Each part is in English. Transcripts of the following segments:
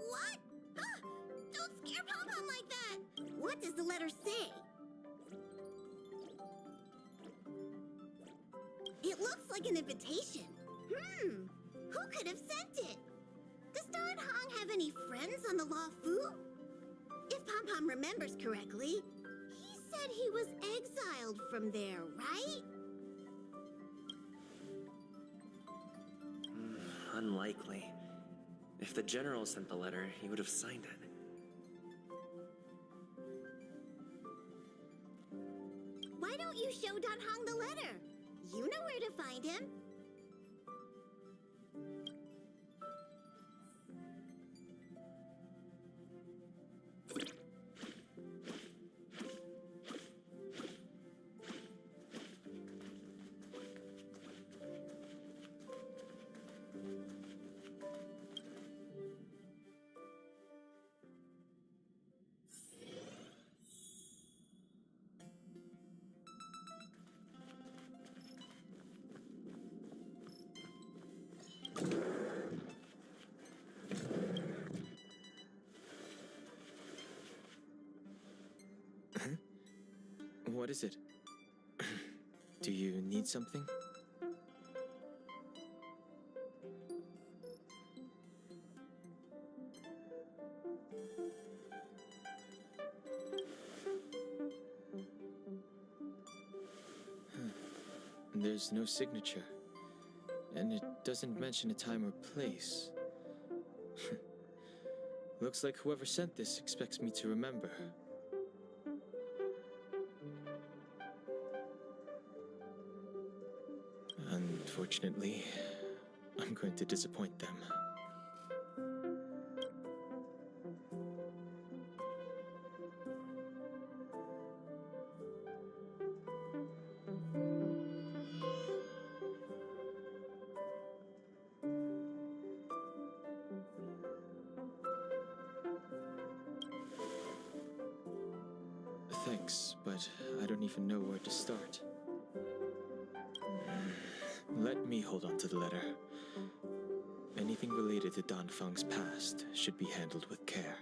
What? Ah, don't scare Pom-Pom like that! What does the letter say? It looks like an invitation. Who could have sent it? Does Don Hong have any friends on the Law Fu? If Pom-Pom remembers correctly, he said he was exiled from there, right? Unlikely. If the general sent the letter, he would have signed it. Why don't you show Don Hong the letter? You know where to find him. What is it? Do you need something? There's no signature, and it doesn't mention a time or place. Looks like whoever sent this expects me to remember. Unfortunately, I'm going to disappoint them. Thanks, but I don't even know where to start. Let me hold on to the letter. Anything related to Dan Feng's past should be handled with care.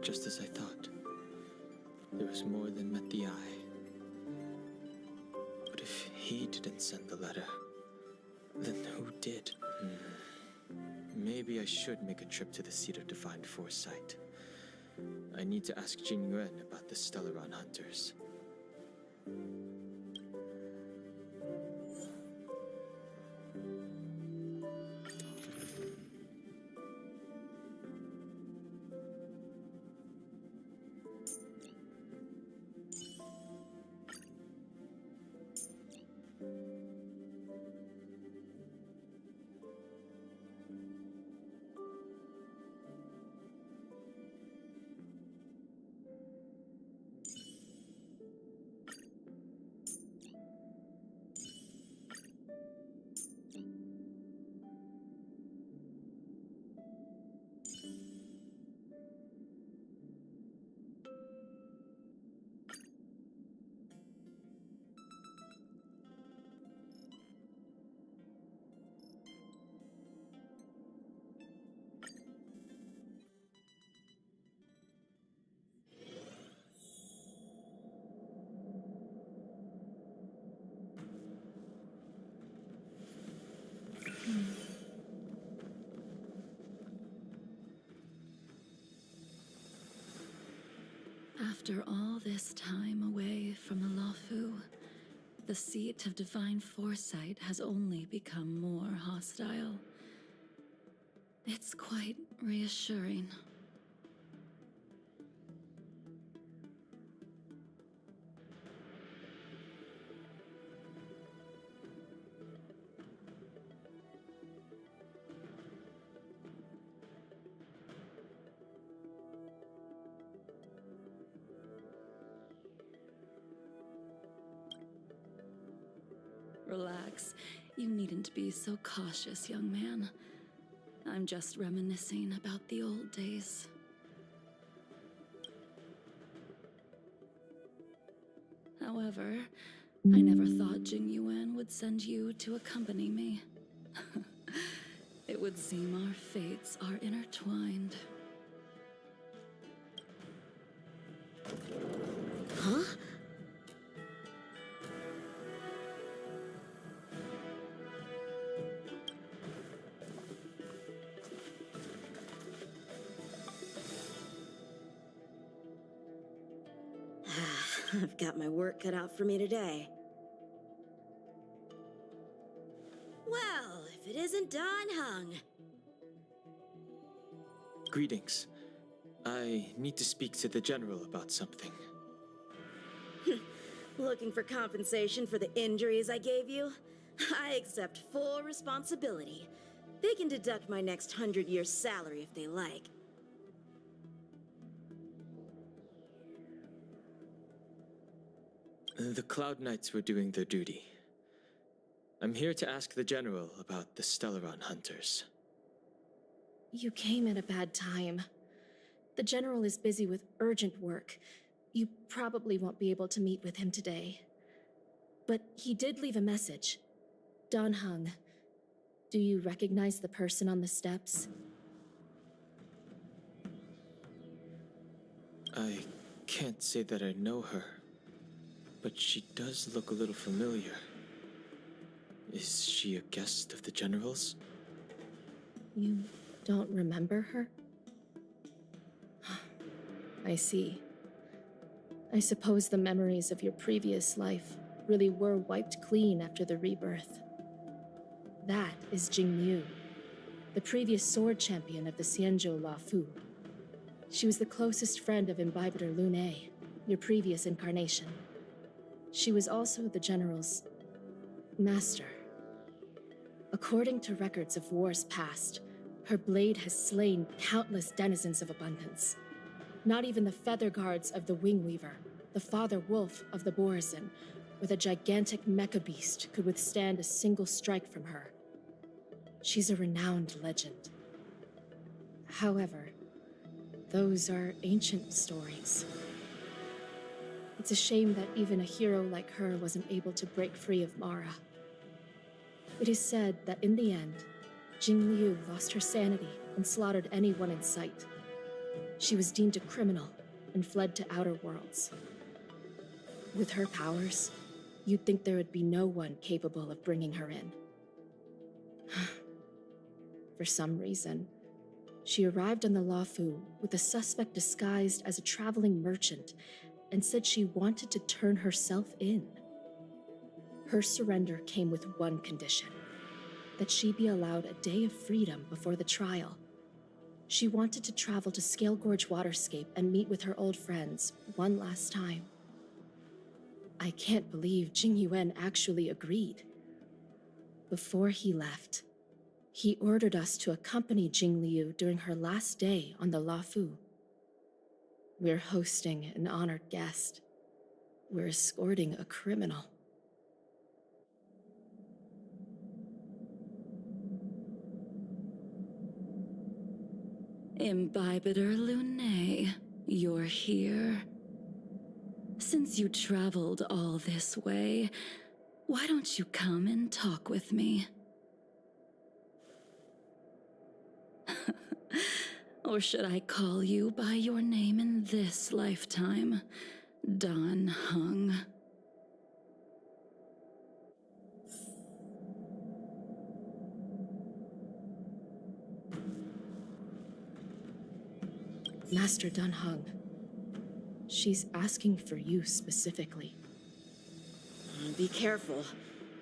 just as I thought. There was more than met the eye. But if he didn't send the letter, then who did? Maybe I should make a trip to the seat of divine foresight. I need to ask Jing Yuan about the Stellaron hunters. After all this time away from the Luofu, the seat of divine foresight has only become more hostile. It's quite reassuring. Relax. You needn't be so cautious, young man. I'm just reminiscing about the old days. However, I never thought Jing Yuan would send you to accompany me. It would seem our fates are intertwined. Huh? I've got my work cut out for me today. Well, if it isn't Dan Heng. Greetings. I need to speak to the General about something. Looking for compensation for the injuries I gave you? I accept full responsibility. They can deduct my next 100 years' salary if they like. The Cloud Knights were doing their duty. I'm here to ask the General about the Stellaron hunters. You came at a bad time. The General is busy with urgent work. You probably won't be able to meet with him today. But he did leave a message. Dan Heng, do you recognize the person on the steps? I can't say that I know her, but she does look a little familiar. Is she a guest of the General's? You don't remember her? I see. I suppose the memories of your previous life really were wiped clean after the rebirth. That is Jing Yu, the previous sword champion of the Xianzhou Luofu. She was the closest friend of Imbibitor Lune, your previous incarnation. She was also the General's master. According to records of wars past, her blade has slain countless denizens of abundance. Not even the feather guards of the Wingweaver, the father wolf of the Borazon, or the gigantic mecha beast could withstand a single strike from her. She's a renowned legend. However, those are ancient stories. It's a shame that even a hero like her wasn't able to break free of Mara. It is said that in the end, Jing Liu lost her sanity and slaughtered anyone in sight. She was deemed a criminal and fled to outer worlds. With her powers, you'd think there would be no one capable of bringing her in. For some reason, she arrived on the Luofu with a suspect disguised as a traveling merchant and said she wanted to turn herself in. Her surrender came with one condition: that she be allowed a day of freedom before the trial. She wanted to travel to Scale Gorge Waterscape and meet with her old friends one last time. I can't believe Jing Yuan actually agreed. Before he left, he ordered us to accompany Jing Liu during her last day on the Luofu. We're hosting an honored guest. We're escorting a criminal. Imbibitor Lunae, you're here. Since you traveled all this way, why don't you come and talk with me? Or should I call you by your name in this lifetime, Dan Heng? Master Dan Heng, she's asking for you specifically. Be careful.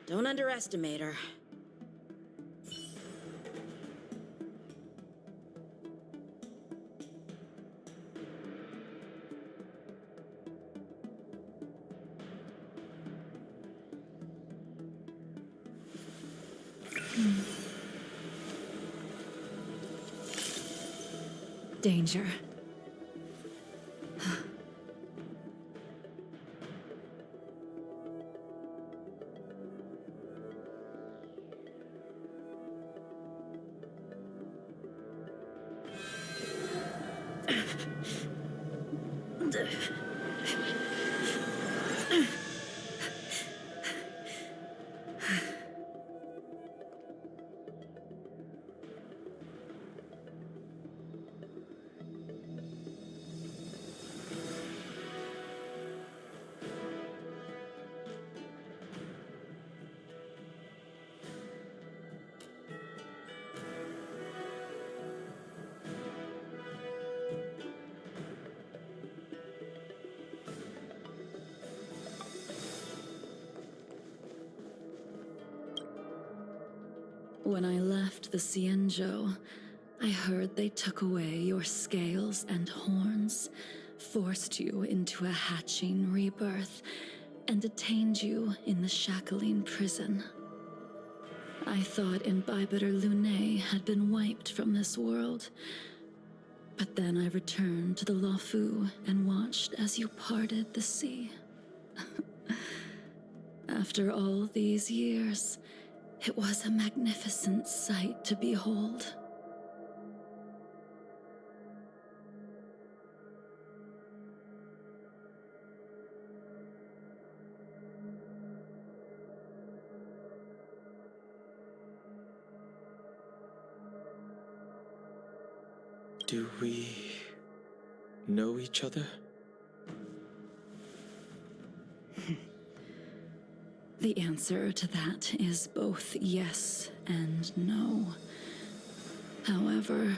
Don't underestimate her. Danger. When I left the Xianzhou, I heard they took away your scales and horns, forced you into a hatching rebirth, and detained you in the Shackling prison. I thought Imbibitor Lunae had been wiped from this world, but then I returned to the Luofu and watched as you parted the sea. After all these years, it was a magnificent sight to behold. Do we know each other? The answer to that is both yes and no. However,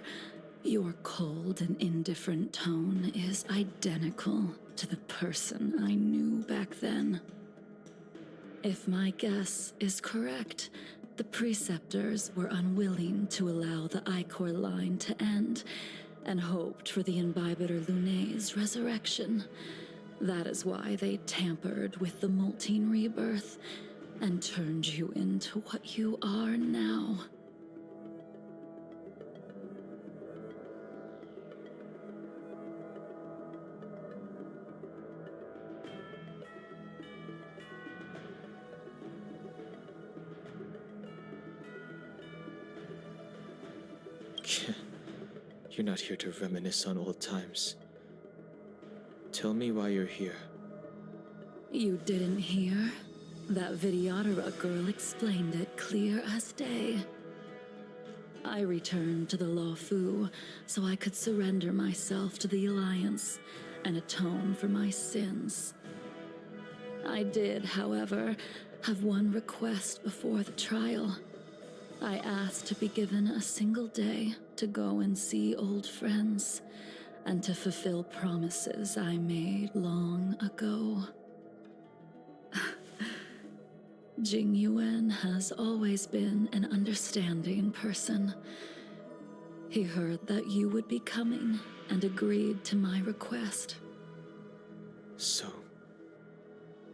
your cold and indifferent tone is identical to the person I knew back then. If my guess is correct, the preceptors were unwilling to allow the Ichor line to end, and hoped for the Imbibitor Lunae's resurrection. That is why they tampered with the molting rebirth and turned you into what you are now. You're not here to reminisce on old times. Tell me why you're here. You didn't hear? That Vidyadhara girl explained it clear as day. I returned to the Luofu so I could surrender myself to the Alliance and atone for my sins. I did, however, have one request before the trial. I asked to be given a single day to go and see old friends and to fulfill promises I made long ago. Jing Yuan has always been an understanding person. He heard that you would be coming and agreed to my request. So,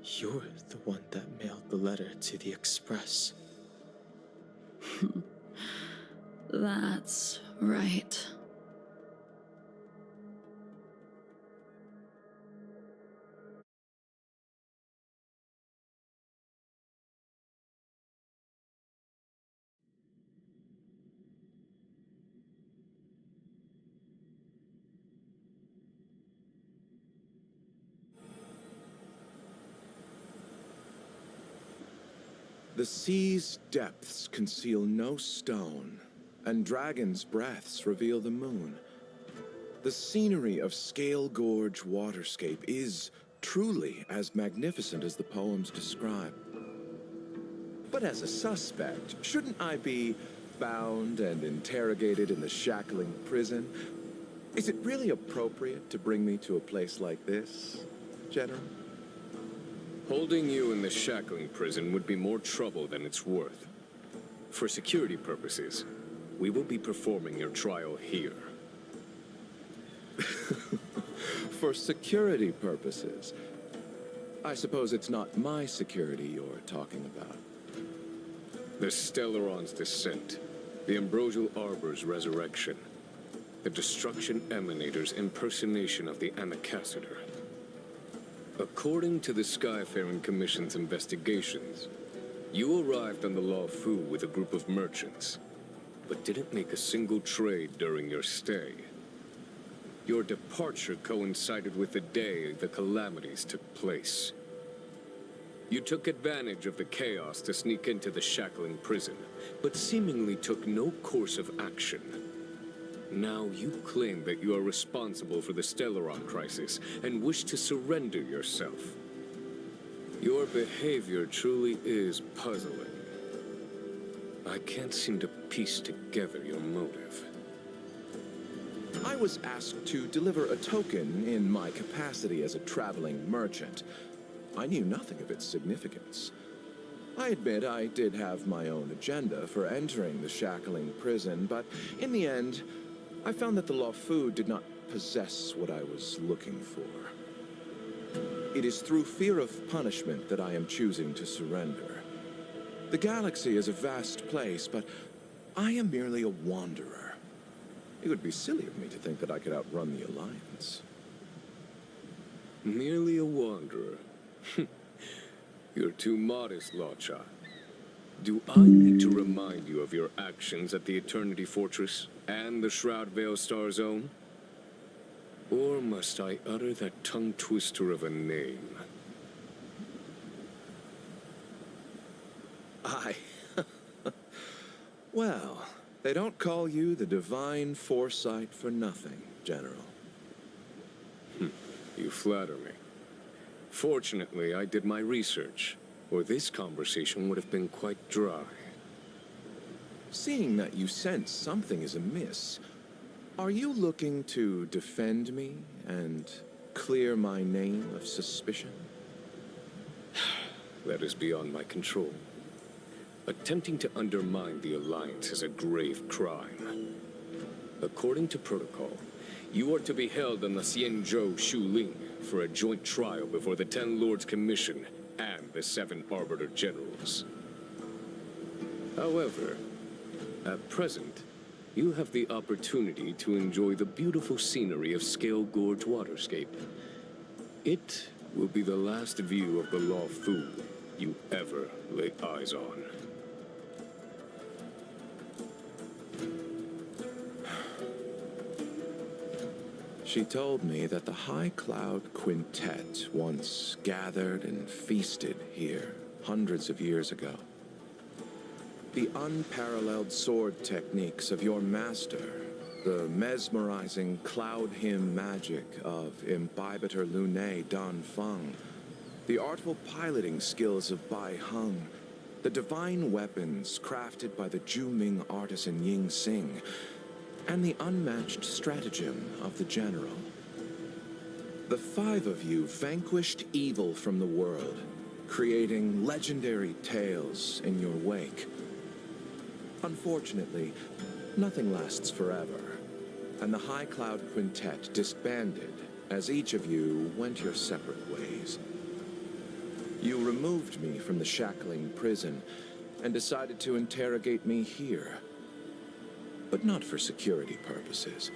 you're the one that mailed the letter to the Express. That's right. The sea's depths conceal no stone, and dragons' breaths reveal the moon. The scenery of Scale Gorge waterscape is truly as magnificent as the poems describe. But as a suspect, shouldn't I be bound and interrogated in the shackling prison? Is it really appropriate to bring me to a place like this, General? Holding you in the shackling prison would be more trouble than it's worth. For security purposes, we will be performing your trial here. For security purposes? I suppose it's not my security you're talking about. The Stellaron's descent, the Ambrosial Arbor's resurrection, the Destruction Emanator's impersonation of the Amicassator. According to the Skyfaring Commission's investigations, you arrived on the Luofu with a group of merchants, but didn't make a single trade during your stay. Your departure coincided with the day the calamities took place. You took advantage of the chaos to sneak into the shackling prison, but seemingly took no course of action. Now you claim that you are responsible for the Stellaron crisis and wish to surrender yourself. Your behavior truly is puzzling. I can't seem to piece together your motive. I was asked to deliver a token in my capacity as a traveling merchant. I knew nothing of its significance. I admit I did have my own agenda for entering the shackling prison, but in the end, I found that the Luofu did not possess what I was looking for. It is through fear of punishment that I am choosing to surrender. The galaxy is a vast place, but I am merely a wanderer. It would be silly of me to think that I could outrun the Alliance. Merely a wanderer? You're too modest, Lacha. Do I need to remind you of your actions at the Eternity Fortress and the Shroud Veil Star Zone? Or must I utter that tongue twister of a name? Well, they don't call you the Divine Foresight for nothing, General. You flatter me. Fortunately, I did my research, or this conversation would have been quite dry. Seeing that you sense something is amiss, are you looking to defend me and clear my name of suspicion? That is beyond my control. Attempting to undermine the Alliance is a grave crime. According to protocol, you are to be held on the Xianzhou Shuling for a joint trial before the 10 Lords Commission and the 7 Arbiter Generals. However, at present, you have the opportunity to enjoy the beautiful scenery of Scale Gorge waterscape. It will be the last view of the Luofu you ever lay eyes on. She told me that the High Cloud Quintet once gathered and feasted here hundreds of years ago. the unparalleled sword techniques of your master, the mesmerizing cloud hymn magic of Imbibitor Lunae Dan Feng, the artful piloting skills of Bai Heng, the divine weapons crafted by the Ju-Ming artisan Ying Xing, and the unmatched stratagem of the general. The five of you vanquished evil from the world, creating legendary tales in your wake. Unfortunately, nothing lasts forever, and the High Cloud Quintet disbanded as each of you went your separate ways. You removed me from the shackling prison and decided to interrogate me here. But not for security purposes.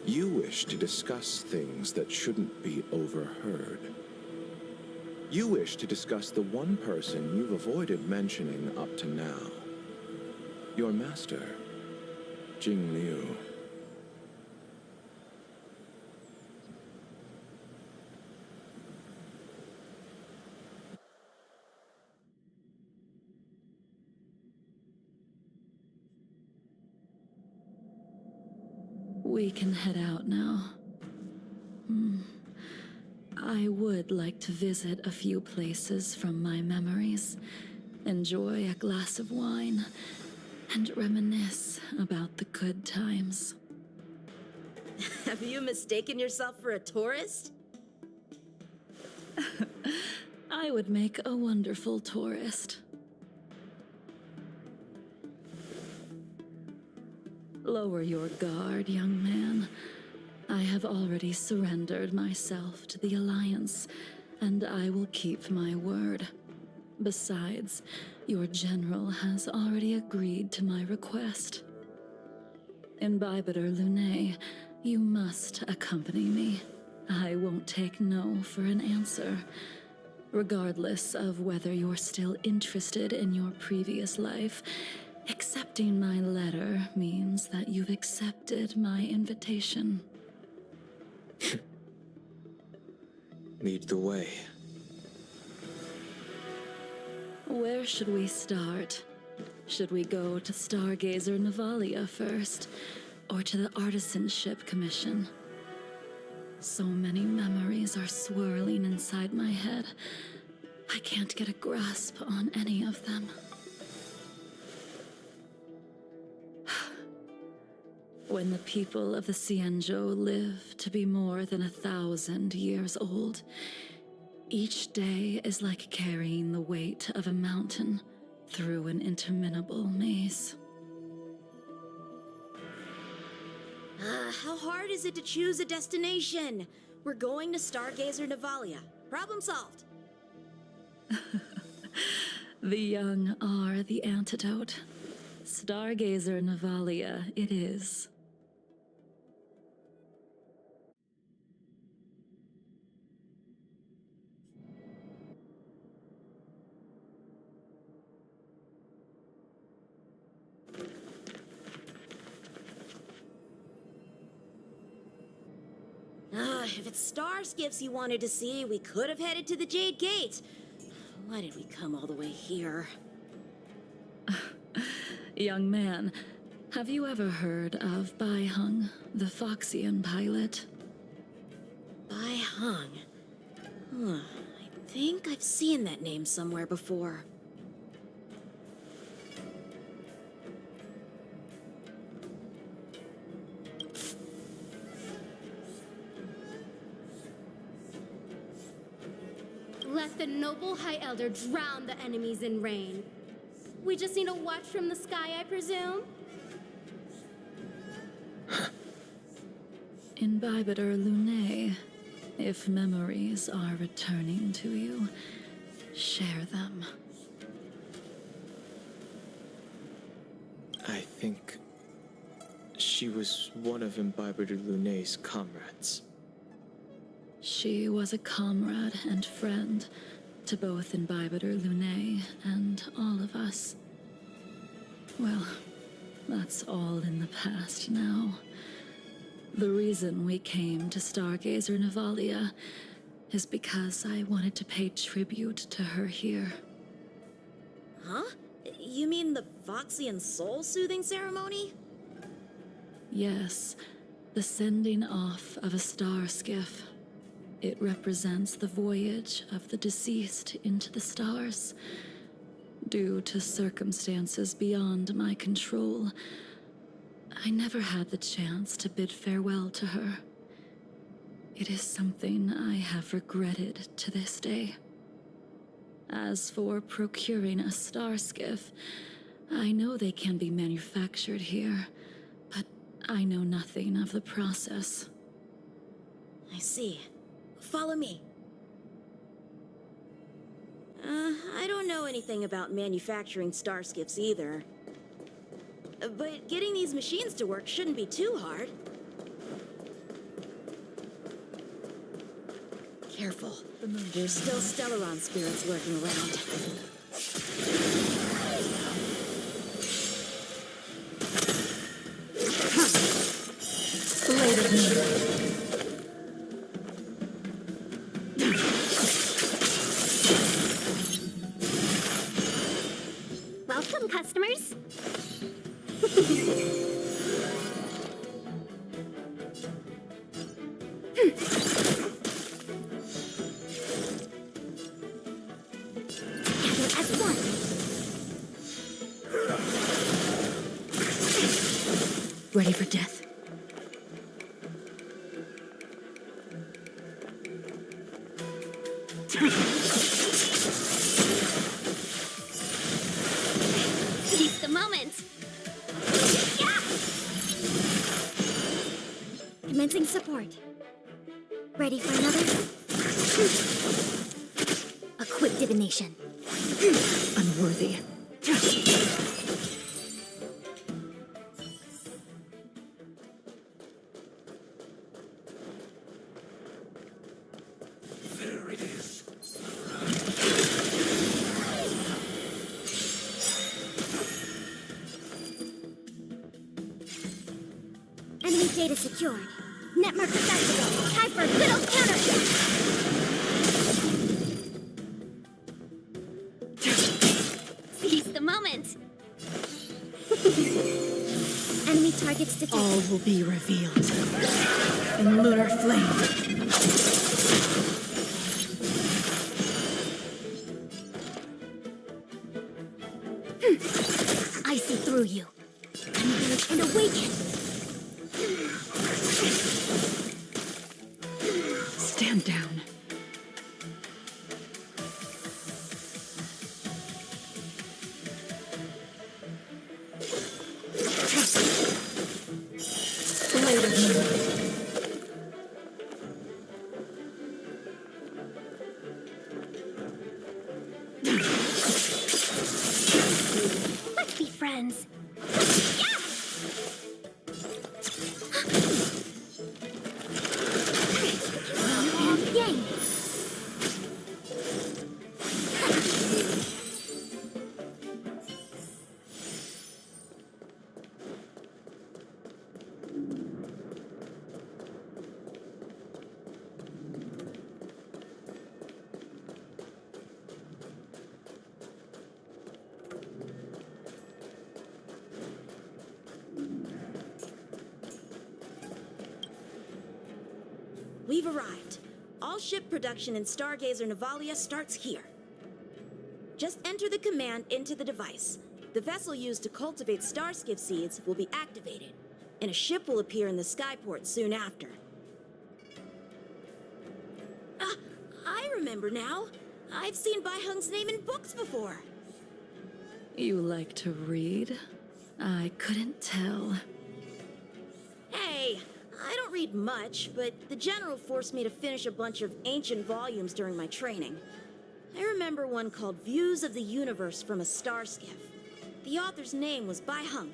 You wish to discuss things that shouldn't be overheard. You wish to discuss the one person you've avoided mentioning up to now. Your master, Jing Liu. We can head out now. I would like to visit a few places from my memories, enjoy a glass of wine, and reminisce about the good times. Have you mistaken yourself for a tourist? I would make a wonderful tourist. Lower your guard, young man. I have already surrendered myself to the Alliance, and I will keep my word. Besides, your general has already agreed to my request. Imbibitor Lunae, you must accompany me. I won't take no for an answer, regardless of whether you're still interested in your previous life. Accepting my letter means that you've accepted my invitation. Lead the way. Where should we start? Should we go to Stargazer Navalia first, or to the Artisanship Commission? So many memories are swirling inside my head. I can't get a grasp on any of them. When the people of the Xianzhou live to be more than 1,000 years old, each day is like carrying the weight of a mountain through an interminable maze. How hard is it to choose a destination? We're going to Stargazer Navalia. Problem solved. The young are the antidote. Stargazer Navalia it is. If it's star skiffs you wanted to see, we could have headed to the Jade Gate. Why did we come all the way here? Young man, have you ever heard of Bai Heng, the Foxian pilot? Bai Heng. I think I've seen that name somewhere before. Let the noble High Elder drown the enemies in rain. We just need a watch from the sky, I presume? Imbibitor Lunae, if memories are returning to you, share them. I think she was one of Imbibitor Lunae's comrades. She was a comrade and friend to both Imbibitor Lunae and all of us. Well, that's all in the past now. The reason we came to Stargazer Navalia is because I wanted to pay tribute to her here. Huh? You mean the Foxian soul soothing ceremony? Yes, the sending off of a star skiff. It represents the voyage of the deceased into the stars. Due to circumstances beyond my control, I never had the chance to bid farewell to her. It is something I have regretted to this day. As for procuring a star skiff, I know they can be manufactured here, but I know nothing of the process. I see. Follow me. I don't know anything about manufacturing star skiffs either. But getting these machines to work shouldn't be too hard. Careful. There's still Stellaron spirits lurking around. Welcome, customers. Gather as one. Ready for death? Seize the moment. Yeah! Commencing support. Ready for another? A quick divination. Unworthy. There it is. Enemy data secured. Net markers activated. Time for a good old counterattack. Seize the moment. Enemy targets detected. All will be revealed in lunar flame. I see through you. Engage and awaken. Stand down. Blade of moonlight. Let's be friends. Yang. We've arrived. All ship production in Stargazer Navalia starts here. Just enter the command into the device. The vessel used to cultivate starskiff seeds will be activated, and a ship will appear in the skyport soon after. I remember now. I've seen Bai Hung's name in books before. You like to read? I couldn't tell. Hey, I don't read much, but the General forced me to finish a bunch of ancient volumes during my training. I remember one called Views of the Universe from a Star Skiff. The author's name was Bai Hung.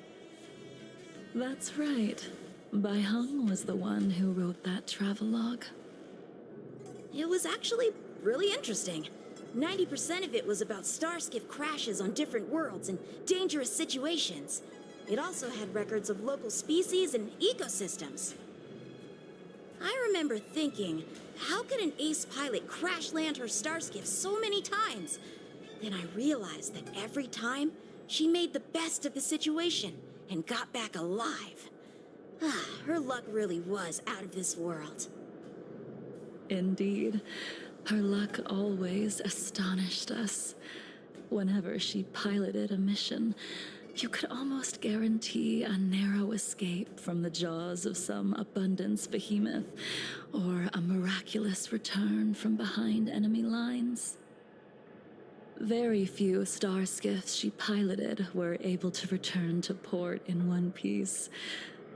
That's right. Bai Hung was the one who wrote that travelogue. It was actually really interesting. 90% of it was about starskiff crashes on different worlds and dangerous situations. It also had records of local species and ecosystems. I remember thinking, how could an ace pilot crash land her starskiff so many times? Then I realized that every time, She made the best of the situation and got back alive. Her luck really was out of this world. Indeed, her luck always astonished us. Whenever she piloted a mission, you could almost guarantee a narrow escape from the jaws of some abundance behemoth, or a miraculous return from behind enemy lines. Very few star skiffs she piloted were able to return to port in one piece.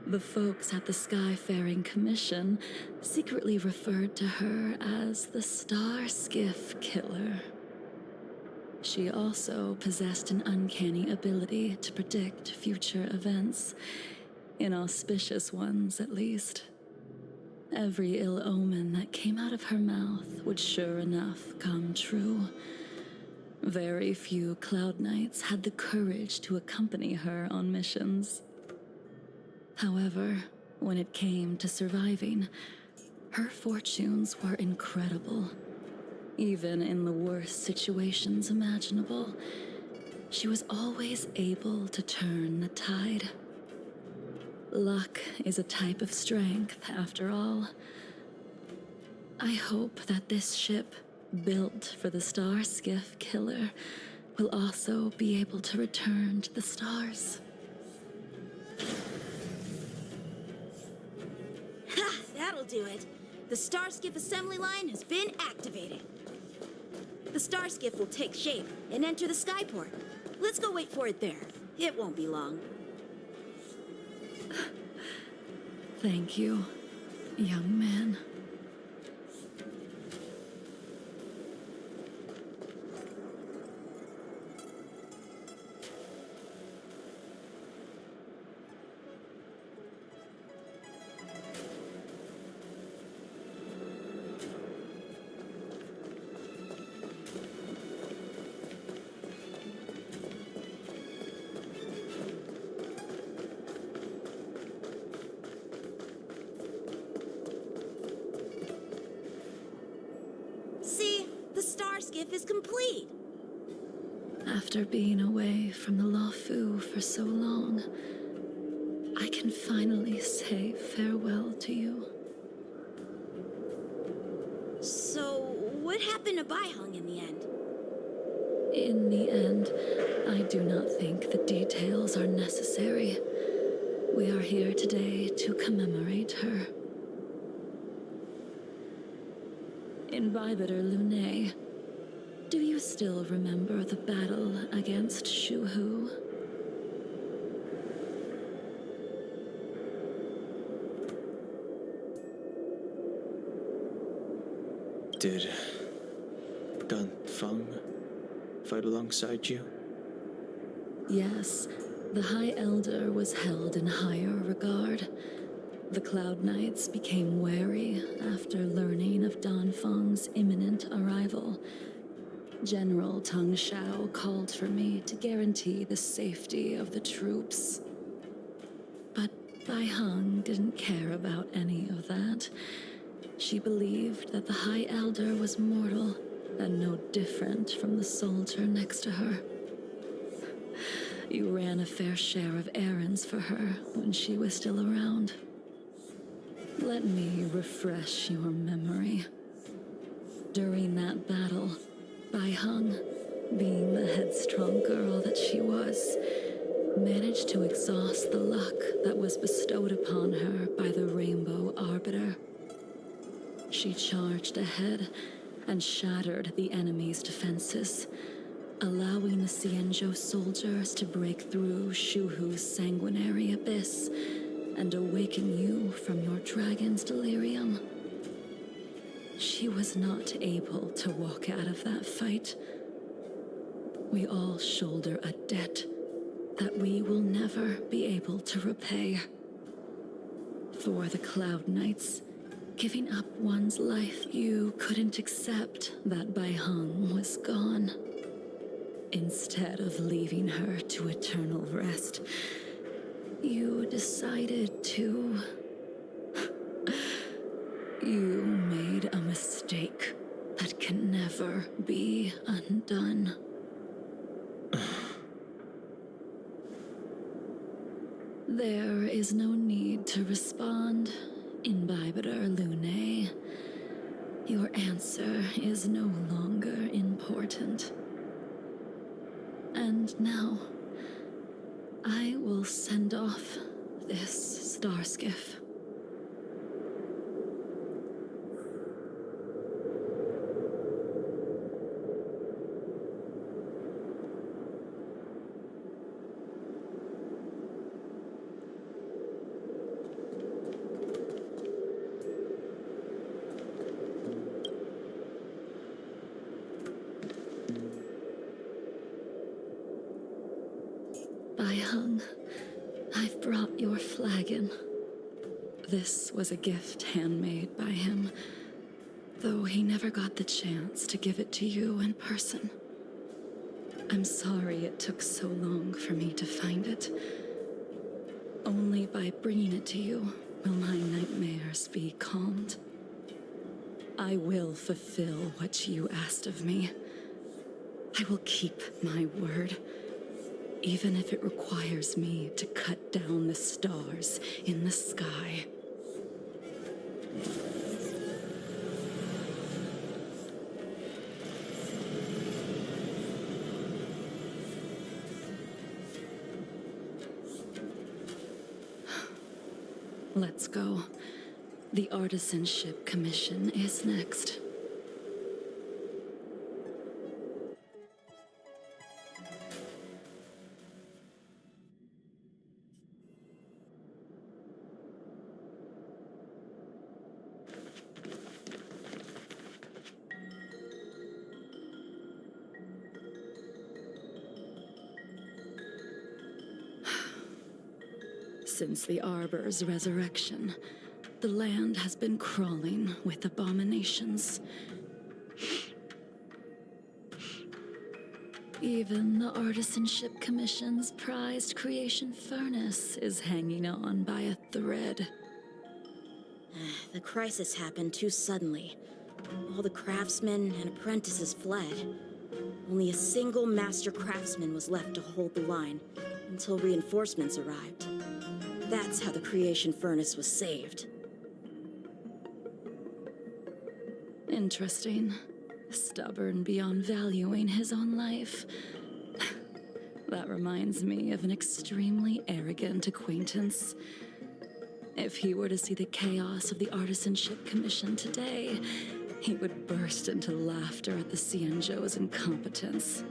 The folks at the Skyfaring Commission secretly referred to her as the Star Skiff Killer. She also possessed an uncanny ability to predict future events, inauspicious ones at least. Every ill omen that came out of her mouth would sure enough come true. Very few Cloud Knights had the courage to accompany her on missions. However, when it came to surviving, her fortunes were incredible. Even in the worst situations imaginable, she was always able to turn the tide. Luck is a type of strength, after all. I hope that this ship, built for the Star Skiff Killer, will also be able to return to the stars. Ha! That'll do it. The Starskiff assembly line has been activated. The Starskiff will take shape and enter the skyport. Let's go wait for it there. It won't be long. Thank you, young man. See, the Starskiff is complete. After being away from the Luofu for so long, I can finally say farewell to you. So, what happened to Baiheng in the end? In the end, I do not think the details are necessary. We are here today to commemorate her. Invibitor Lunae, do you still remember the battle against Shuhu? Did Dan Feng fight alongside you? Yes, the High Elder was held in higher regard. The Cloud Knights became wary after learning of Dan Feng's imminent arrival. General Teng Shao called for me to guarantee the safety of the troops. But Baiheng didn't care about any of that. She believed that the High Elder was mortal and no different from the soldier next to her. You ran a fair share of errands for her when she was still around. Let me refresh your memory. During that battle, Baiheng, being the headstrong girl that she was, managed to exhaust the luck that was bestowed upon her by the Rainbow Arbiter. She charged ahead and shattered the enemy's defenses, allowing the Xianzhou soldiers to break through Shuhu's sanguinary abyss and awaken you from your dragon's delirium. She was not able to walk out of that fight. We all shoulder a debt that we will never be able to repay. For the Cloud Knights, giving up one's life, you couldn't accept that Baiheng was gone. Instead of leaving her to eternal rest, you decided to... You made a mistake that can never be undone. There is no need to respond, Imbibiter Lune. Your answer is no longer important. And now, I will send off this star skiff. Hung, I've brought your flagon. This was a gift handmade by him, though he never got the chance to give it to you in person. I'm sorry it took so long for me to find it. Only by bringing it to you will my nightmares be calmed. I will fulfill what you asked of me. I will keep my word. Even if it requires me to cut down the stars in the sky. Let's go. The Artisanship Commission is next. Since the Arbor's resurrection, the land has been crawling with abominations. Even the Artisanship Commission's prized creation furnace is hanging on by a thread. The crisis happened too suddenly. All the craftsmen and apprentices fled. Only a single master craftsman was left to hold the line until reinforcements arrived. That's how the creation furnace was saved. Interesting. Stubborn beyond valuing his own life. That reminds me of an extremely arrogant acquaintance. If he were to see the chaos of the Artisanship Commission today, he would burst into laughter at the Cienjo's incompetence.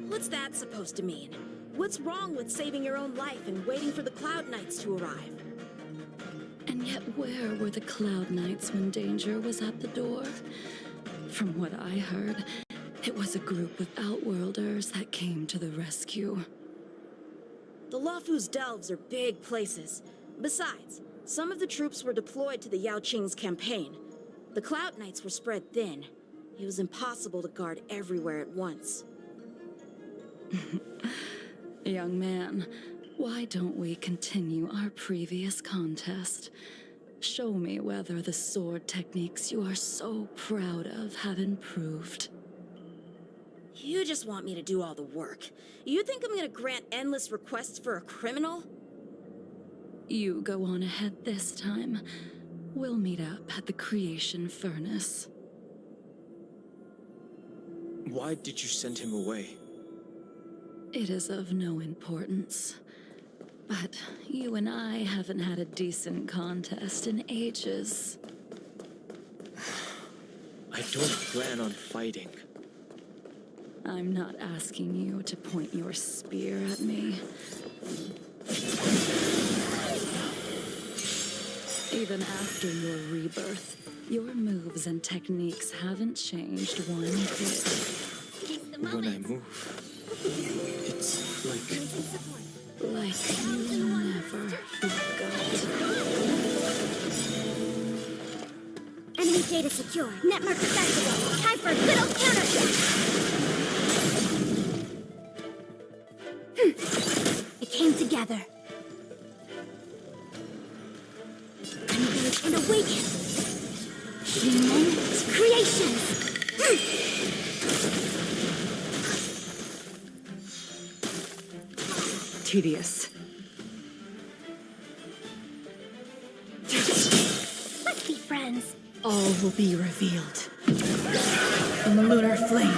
What's that supposed to mean? What's wrong with saving your own life and waiting for the Cloud Knights to arrive? And yet where were the Cloud Knights when danger was at the door? From what I heard, it was a group of Outworlders that came to the rescue. The Luofu's delves are big places. Besides, some of the troops were deployed to the Yaoqing's campaign. The Cloud Knights were spread thin. It was impossible to guard everywhere at once. Young man, why don't we continue our previous contest? Show me whether the sword techniques you are so proud of have improved. You just want me to do all the work. You think I'm gonna grant endless requests for a criminal? You go on ahead this time. We'll meet up at the creation furnace. Why did you send him away? It is of no importance. But you and I haven't had a decent contest in ages. I don't plan on fighting. I'm not asking you to point your spear at me. Even after your rebirth, your moves and techniques haven't changed one bit. When I move, it's like you never forgot. Enemy data secure. Network accessible. Time for a good old counterattack. It came together. Engage and awaken. Human creations. Tedious. All will be revealed. In the lunar flame.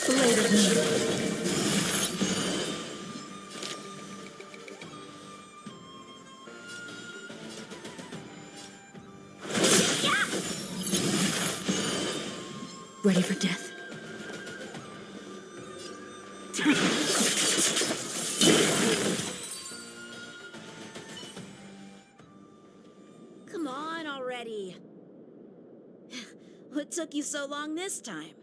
Blade of moon. Ready for death? Come on already. What took you so long this time?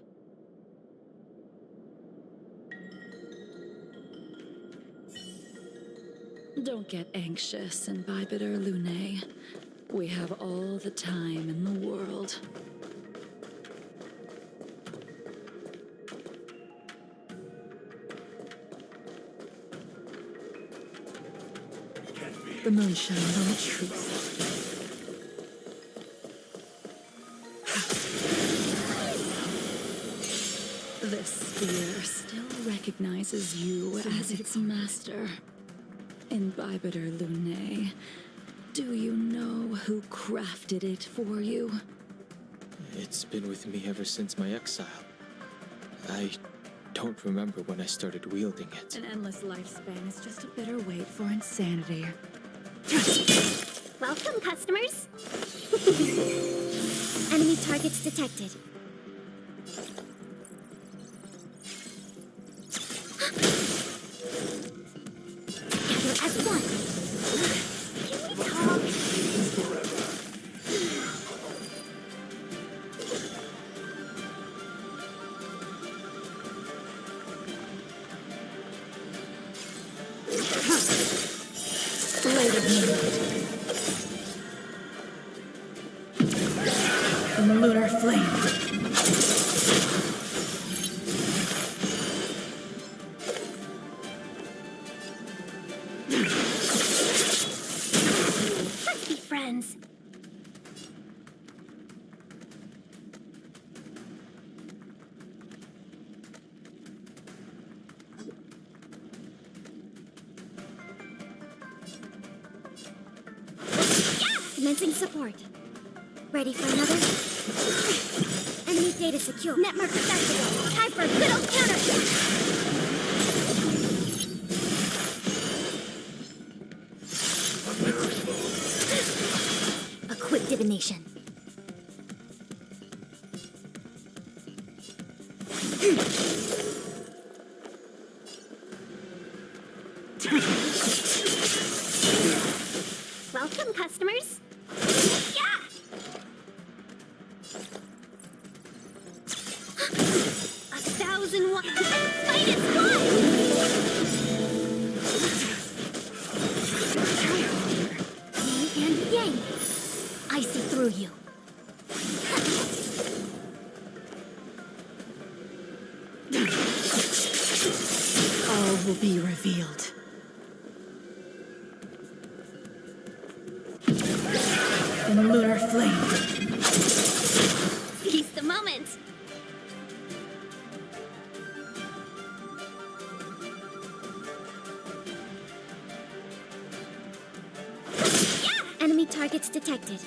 Don't get anxious, Imbibitor Lunae. We have all the time in the world. The moon shines on the truth. This spear still recognizes you as its master. Imbibitor Lunae, do you know who crafted it for you? It's been with me ever since my exile. I don't remember when I started wielding it. An endless lifespan is just a bitter wait for insanity. Welcome, customers. Enemy targets detected. Gather as one. Can we talk? Blade of moon. In the lunar flame. Let's be friends. Commencing support. Ready for another? Enemy data secure. Network activated. Time for a good old counter. A quick divination. Welcome, customers. Yeah! 1,001. The fight is won! Yin and yang. I see through you. All will be revealed. In the lunar flame. Seize the moment. Yeah! Enemy targets detected.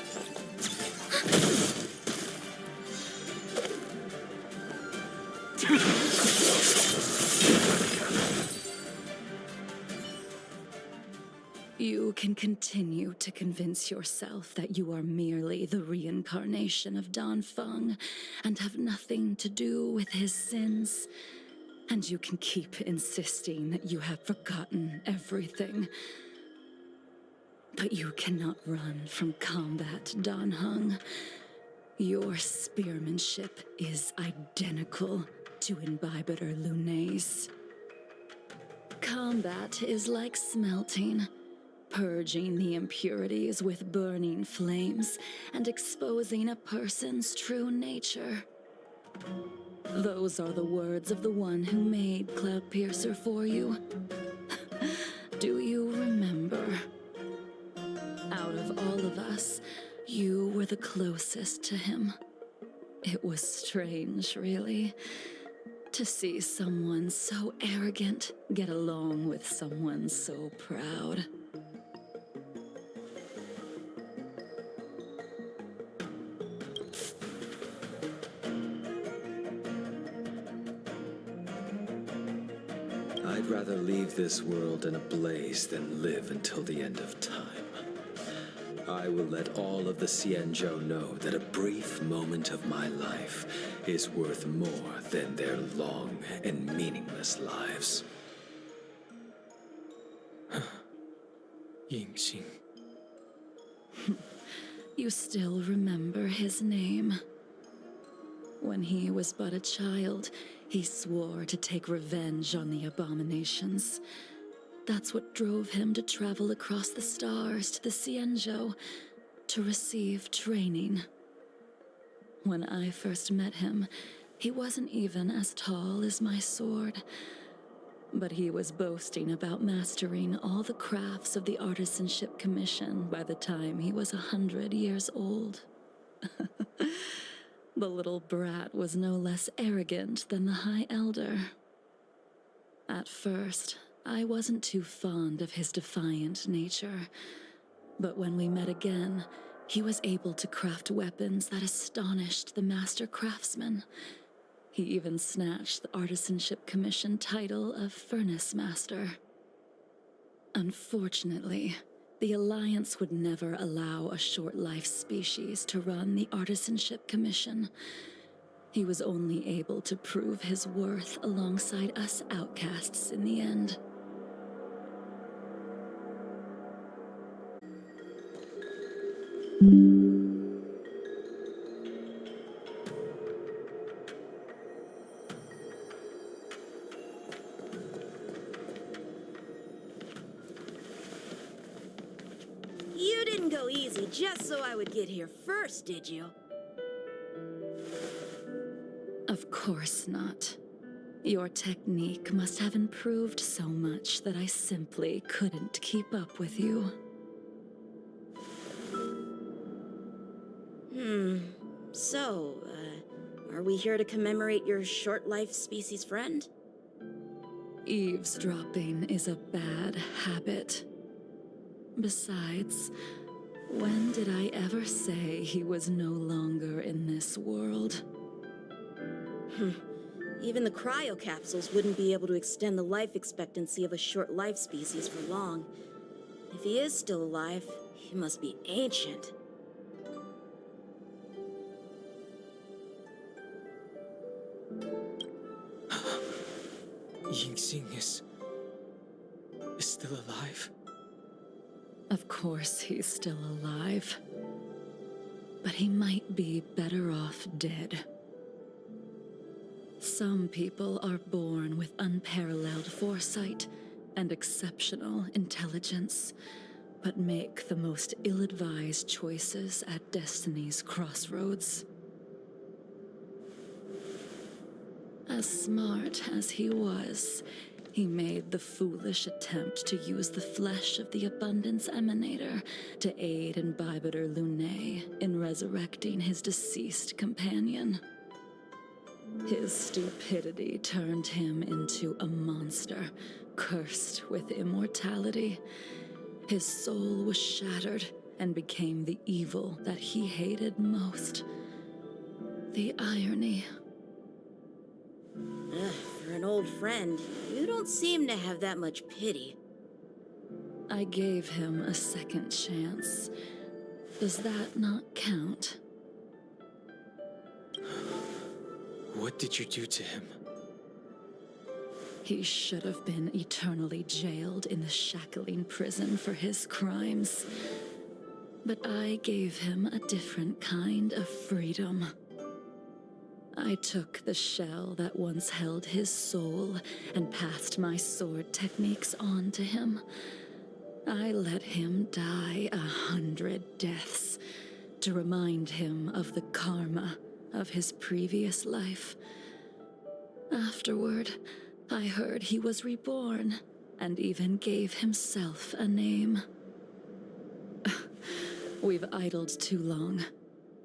You can continue to convince yourself that you are merely the reincarnation of Dan Feng and have nothing to do with his sins. And you can keep insisting that you have forgotten everything. But you cannot run from combat, Dan Heng. Your spearmanship is identical to Imbibitor Lunae's. Combat is like smelting, purging the impurities with burning flames and exposing a person's true nature. Those are the words of the one who made Cloudpiercer for you. Do you remember? Out of all of us, you were the closest to him. It was strange, really, to see someone so arrogant get along with someone so proud. I'd rather leave this world in a blaze than live until the end of time. I will let all of the Xianzhou know that a brief moment of my life is worth more than their long and meaningless lives. Yingxing. You still remember his name. When he was but a child, he swore to take revenge on the abominations. That's what drove him to travel across the stars to the Xianzhou to receive training. When I first met him, he wasn't even as tall as my sword, but he was boasting about mastering all the crafts of the Artisanship Commission by the time he was 100 years old. The little brat was no less arrogant than the High Elder. At first, I wasn't too fond of his defiant nature, but when we met again, he was able to craft weapons that astonished the master craftsman. He even snatched the Artisanship Commission title of Furnace Master. Unfortunately, the Alliance would never allow a short-life species to run the Artisanship Commission. He was only able to prove his worth alongside us outcasts in the end. You didn't go easy just so I would get here first, did you? Of course not. Your technique must have improved so much that I simply couldn't keep up with you. So, are we here to commemorate your short-life species friend? Eavesdropping is a bad habit. Besides, when did I ever say he was no longer in this world? Even the cryocapsules wouldn't be able to extend the life expectancy of a short-life species for long. If he is still alive, he must be ancient. Yingxing is still alive? Of course he's still alive. But he might be better off dead. Some people are born with unparalleled foresight and exceptional intelligence, but make the most ill-advised choices at destiny's crossroads. As smart as he was, he made the foolish attempt to use the flesh of the Abundance Emanator to aid in Bibiter Lunae in resurrecting his deceased companion. His stupidity turned him into a monster, cursed with immortality. His soul was shattered and became the evil that he hated most. The irony. For an old friend, you don't seem to have that much pity. I gave him a second chance. Does that not count? What did you do to him? He should have been eternally jailed in the shackling prison for his crimes. But I gave him a different kind of freedom. I took the shell that once held his soul and passed my sword techniques on to him. I let him die 100 deaths to remind him of the karma of his previous life. Afterward, I heard he was reborn and even gave himself a name. We've idled too long.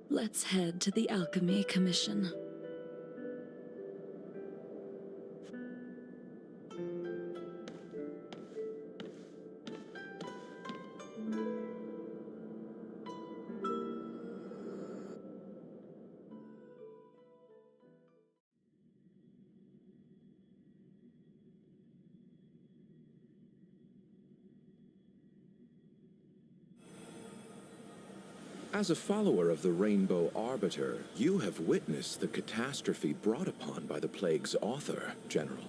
Let's head to the Alchemy Commission. As a follower of the Rainbow Arbiter, you have witnessed the catastrophe brought upon by the plague's author, General.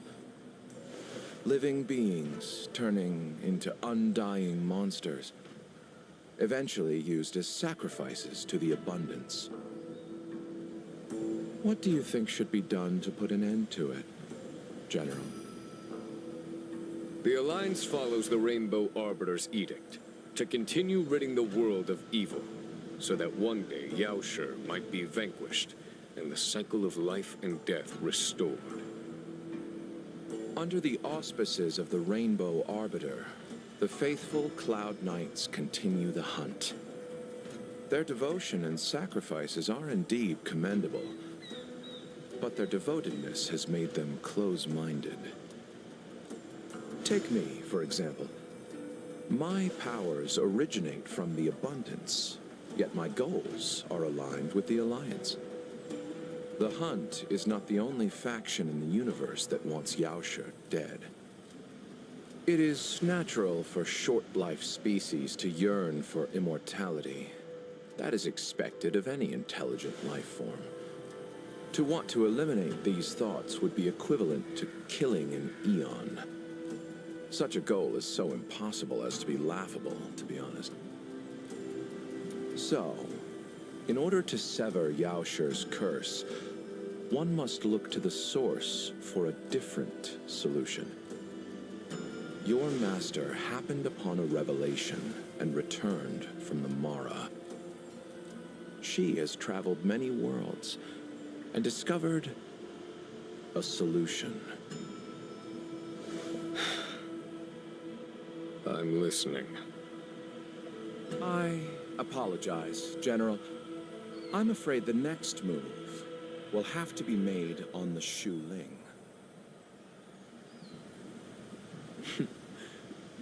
Living beings turning into undying monsters, eventually used as sacrifices to the abundance. What do you think should be done to put an end to it, General? The Alliance follows the Rainbow Arbiter's edict to continue ridding the world of evil, so that one day Yaoshi might be vanquished and the cycle of life and death restored. Under the auspices of the Rainbow Arbiter, the faithful Cloud Knights continue the hunt. Their devotion and sacrifices are indeed commendable, but their devotedness has made them close-minded. Take me, for example. My powers originate from the abundance, yet my goals are aligned with the Alliance. The Hunt is not the only faction in the universe that wants Yaoshi dead. It is natural for short-life species to yearn for immortality. That is expected of any intelligent life form. To want to eliminate these thoughts would be equivalent to killing an eon. Such a goal is so impossible as to be laughable, to be honest. So, in order to sever Yaoshi's curse, one must look to the source for a different solution. Your master happened upon a revelation and returned from the Mara. She has traveled many worlds and discovered a solution. I'm listening. I apologize, General. I'm afraid the next move will have to be made on the Shu Ling.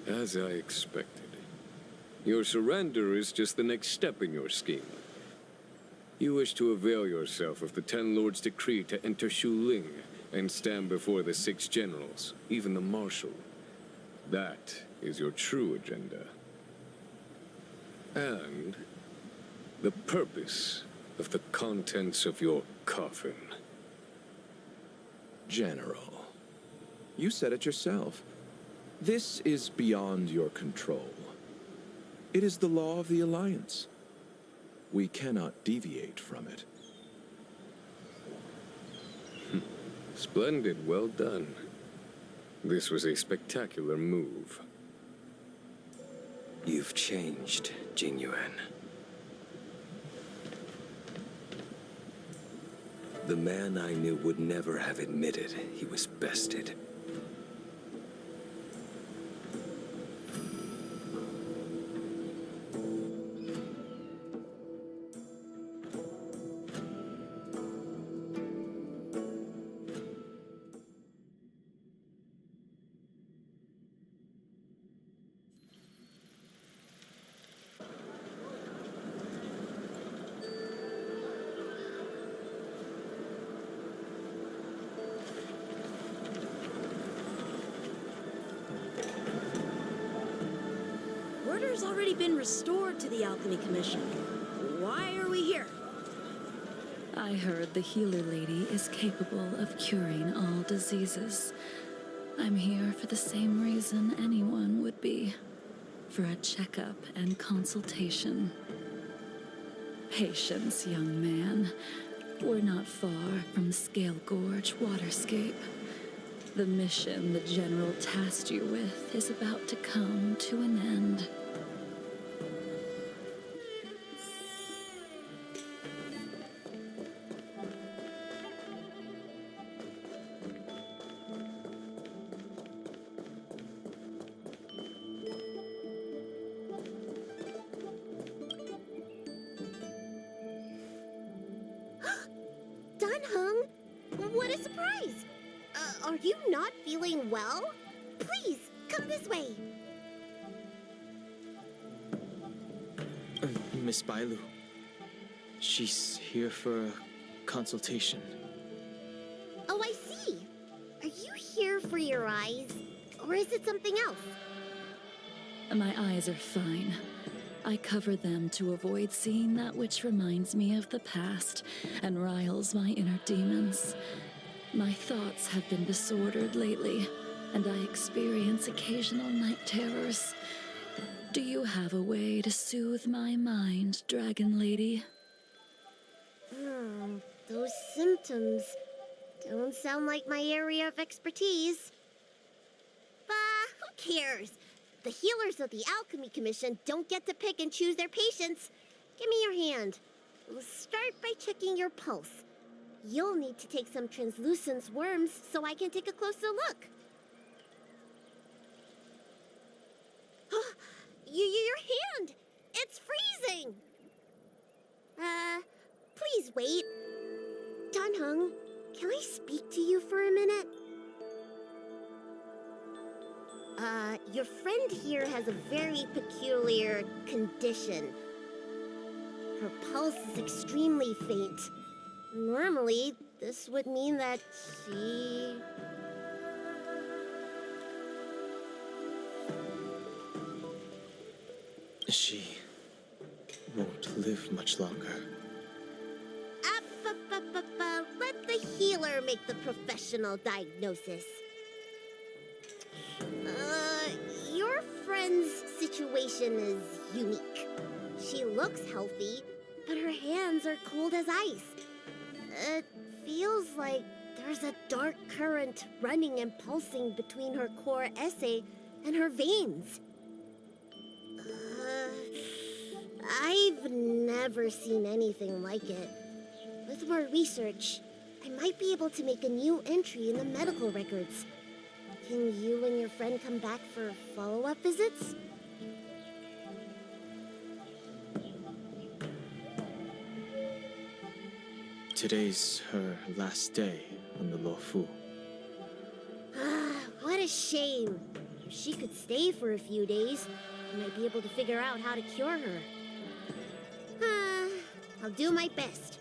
As I expected. Your surrender is just the next step in your scheme. You wish to avail yourself of the Ten Lords' decree to enter Shu Ling and stand before the 6 generals, even the Marshal. That is your true agenda. And the purpose of the contents of your coffin. General, you said it yourself. This is beyond your control. It is the law of the Alliance. We cannot deviate from it. Splendid, well done. This was a spectacular move. You've changed, Jing Yuan. The man I knew would never have admitted he was bested. Order's already been restored to the Alchemy Commission. Why are we here? I heard the healer lady is capable of curing all diseases. I'm here for the same reason anyone would be. For a checkup and consultation. Patience, young man. We're not far from Scale Gorge Waterscape. The mission the General tasked you with is about to come to an end. Dunhung, what a surprise! Are you not feeling well? Please, come this way. Miss Bailu. She's here for a consultation. Oh, I see. Are you here for your eyes? Or is it something else? My eyes are fine. I cover them to avoid seeing that which reminds me of the past and riles my inner demons. My thoughts have been disordered lately, and I experience occasional night terrors. Do you have a way to soothe my mind, Dragon Lady? Those symptoms don't sound like my area of expertise. Who cares? The healers of the Alchemy Commission don't get to pick and choose their patients. Give me your hand. We'll start by checking your pulse. You'll need to take some translucent worms so I can take a closer look. Your hand! It's freezing! Please wait. Dunhung, can I speak to you for a minute? Your friend here has a very peculiar condition. Her pulse is extremely faint. Normally, this would mean that She won't live much longer. Let the healer make the professional diagnosis. Your friend's situation is unique. She looks healthy, but her hands are cold as ice. It feels like there's a dark current running and pulsing between her core esse and her veins. I've never seen anything like it. With more research, I might be able to make a new entry in the medical records. Can you and your friend come back for follow-up visits? Today's her last day on the Luofu. What a shame. If she could stay for a few days, I might be able to figure out how to cure her. I'll do my best.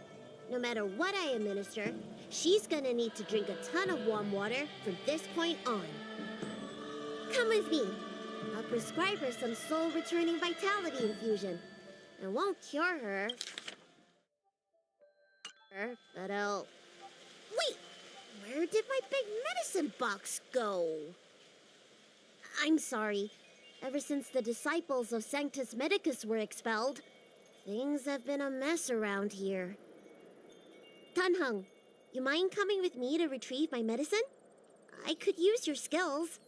No matter what I administer, she's gonna need to drink a ton of warm water from this point on. Come with me. I'll prescribe her some soul-returning vitality infusion. It won't cure her, but I'll... Wait! Where did my big medicine box go? I'm sorry. Ever since the disciples of Sanctus Medicus were expelled, things have been a mess around here. Dunhung, you mind coming with me to retrieve my medicine? I could use your skills.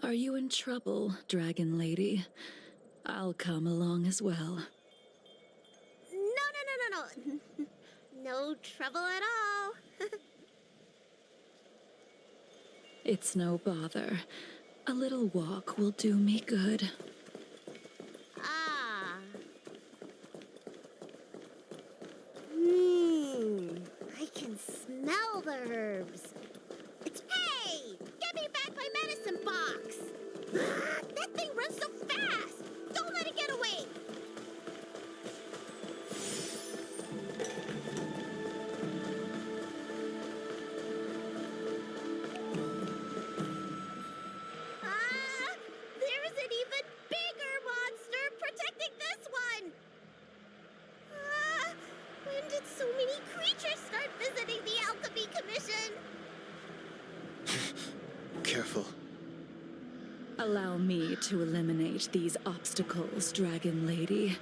Are you in trouble, Dragon Lady? I'll come along as well. No. No trouble at all. It's no bother. A little walk will do me good. I can smell the herbs. Hey! Give me back my medicine box! That thing runs so fast! Don't let it get away! There's an even bigger monster protecting this one! When did so many creatures start visiting the Alchemy Commission? Careful. Allow me to eliminate these obstacles, Dragon Lady.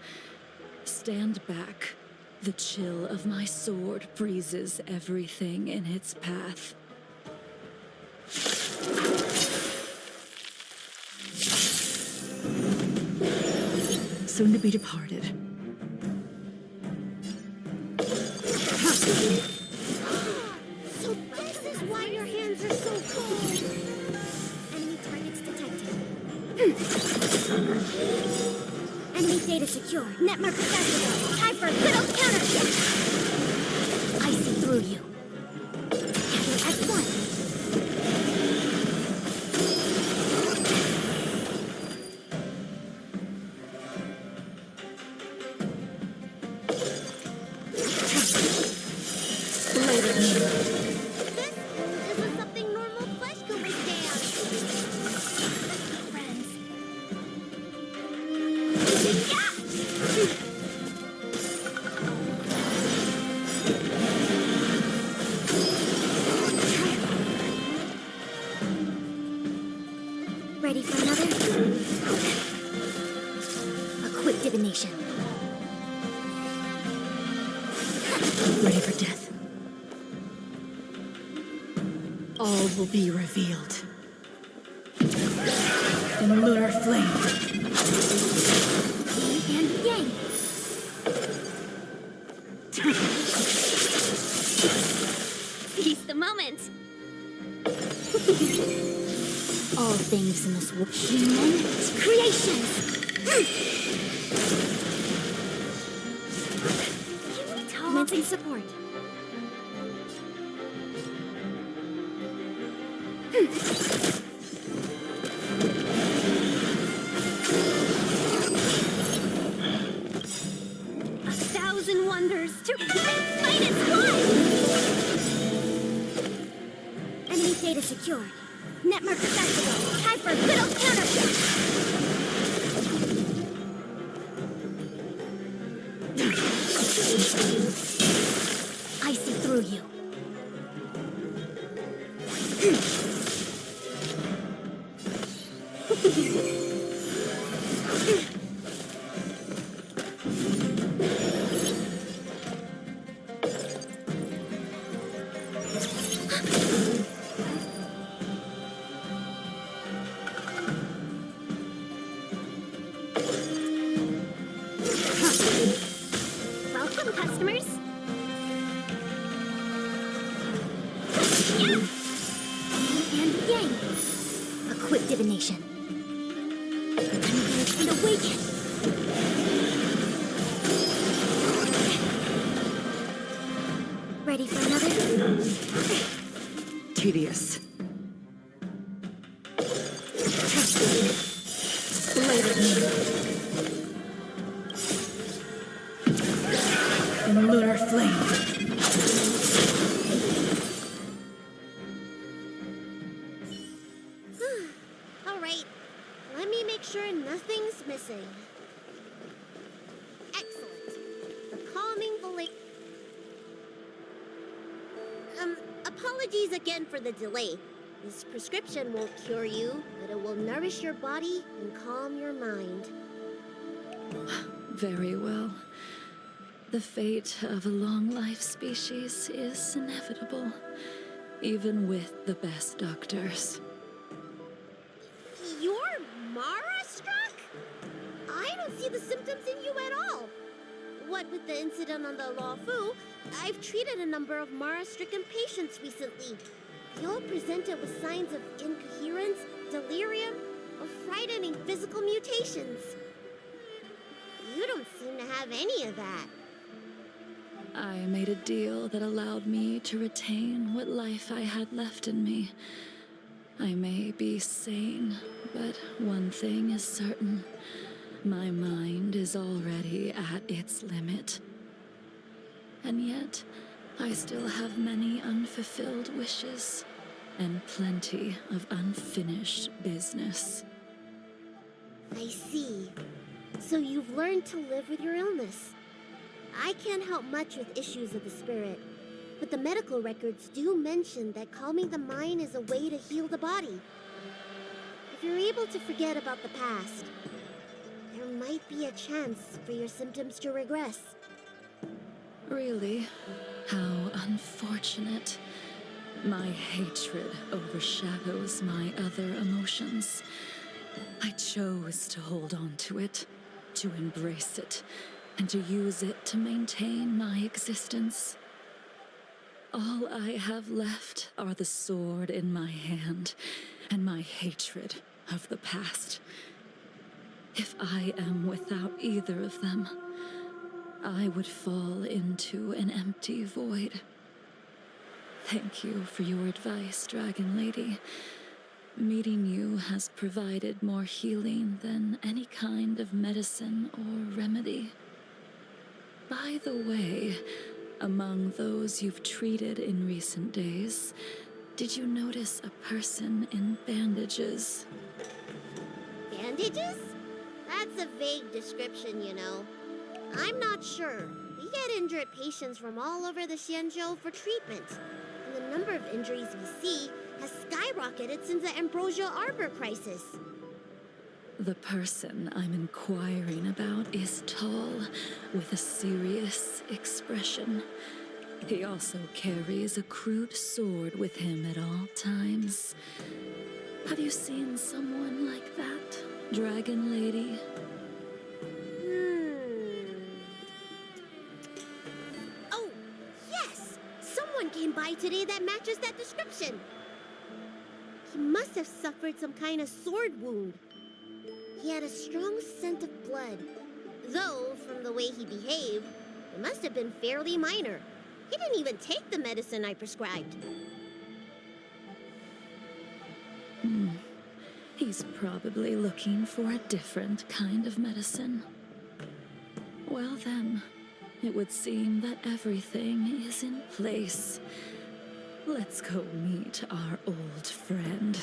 Stand back. The chill of my sword freezes everything in its path. Soon to be departed. So this is why your hands are so cold! Enemy targets detected. Enemy data secure. Net marker activated. Time for a good old counter! I see through you. Captain S1. This isn't something normal flesh could withstand. Friends. Ready for another? A quick divination. Ready for death. All will be revealed. In lunar flame. And yang. Seize the moment. All things in this world. Human creations. Can we talk? Commencing support. A thousand wonders to -1. Enemy data secure. Network accessible. Time for a good old countershot. I see through you. Welcome, customers. Yeah. And yang. A quick divination. And awaken. Ready for another? Tedious. Blade at me. In lunar flame. All right. Let me make sure nothing's missing. Excellent. The calming apologies again for the delay. This prescription won't cure you, but it will nourish your body and calm your mind. Very well. The fate of a long-life species is inevitable, even with the best doctors. You're Mara-struck? I don't see the symptoms in you at all. What with the incident on the Law Fu, I've treated a number of Mara-stricken patients recently. They all presented with signs of incoherence, delirium, or frightening physical mutations. You don't seem to have any of that. I made a deal that allowed me to retain what life I had left in me. I may be sane, but one thing is certain. My mind is already at its limit. And yet, I still have many unfulfilled wishes and plenty of unfinished business. I see. So you've learned to live with your illness. I can't help much with issues of the spirit, but the medical records do mention that calming the mind is a way to heal the body. If you're able to forget about the past, there might be a chance for your symptoms to regress. Really? How unfortunate. My hatred overshadows my other emotions. I chose to hold on to it, to embrace it, and to use it to maintain my existence. All I have left are the sword in my hand and my hatred of the past. If I am without either of them, I would fall into an empty void. Thank you for your advice, Dragon Lady. Meeting you has provided more healing than any kind of medicine or remedy. By the way, among those you've treated in recent days, did you notice a person in bandages? Bandages? That's a vague description, you know. I'm not sure. We get injured patients from all over the Xianzhou for treatment. And the number of injuries we see has skyrocketed since the Ambrosia Arbor crisis. The person I'm inquiring about is tall, with a serious expression. He also carries a crude sword with him at all times. Have you seen someone like that, Dragon Lady? Oh, yes! Someone came by today that matches that description. He must have suffered some kind of sword wound. He had a strong scent of blood. Though, from the way he behaved, it must have been fairly minor. He didn't even take the medicine I prescribed. He's probably looking for a different kind of medicine. Well then, it would seem that everything is in place. Let's go meet our old friend.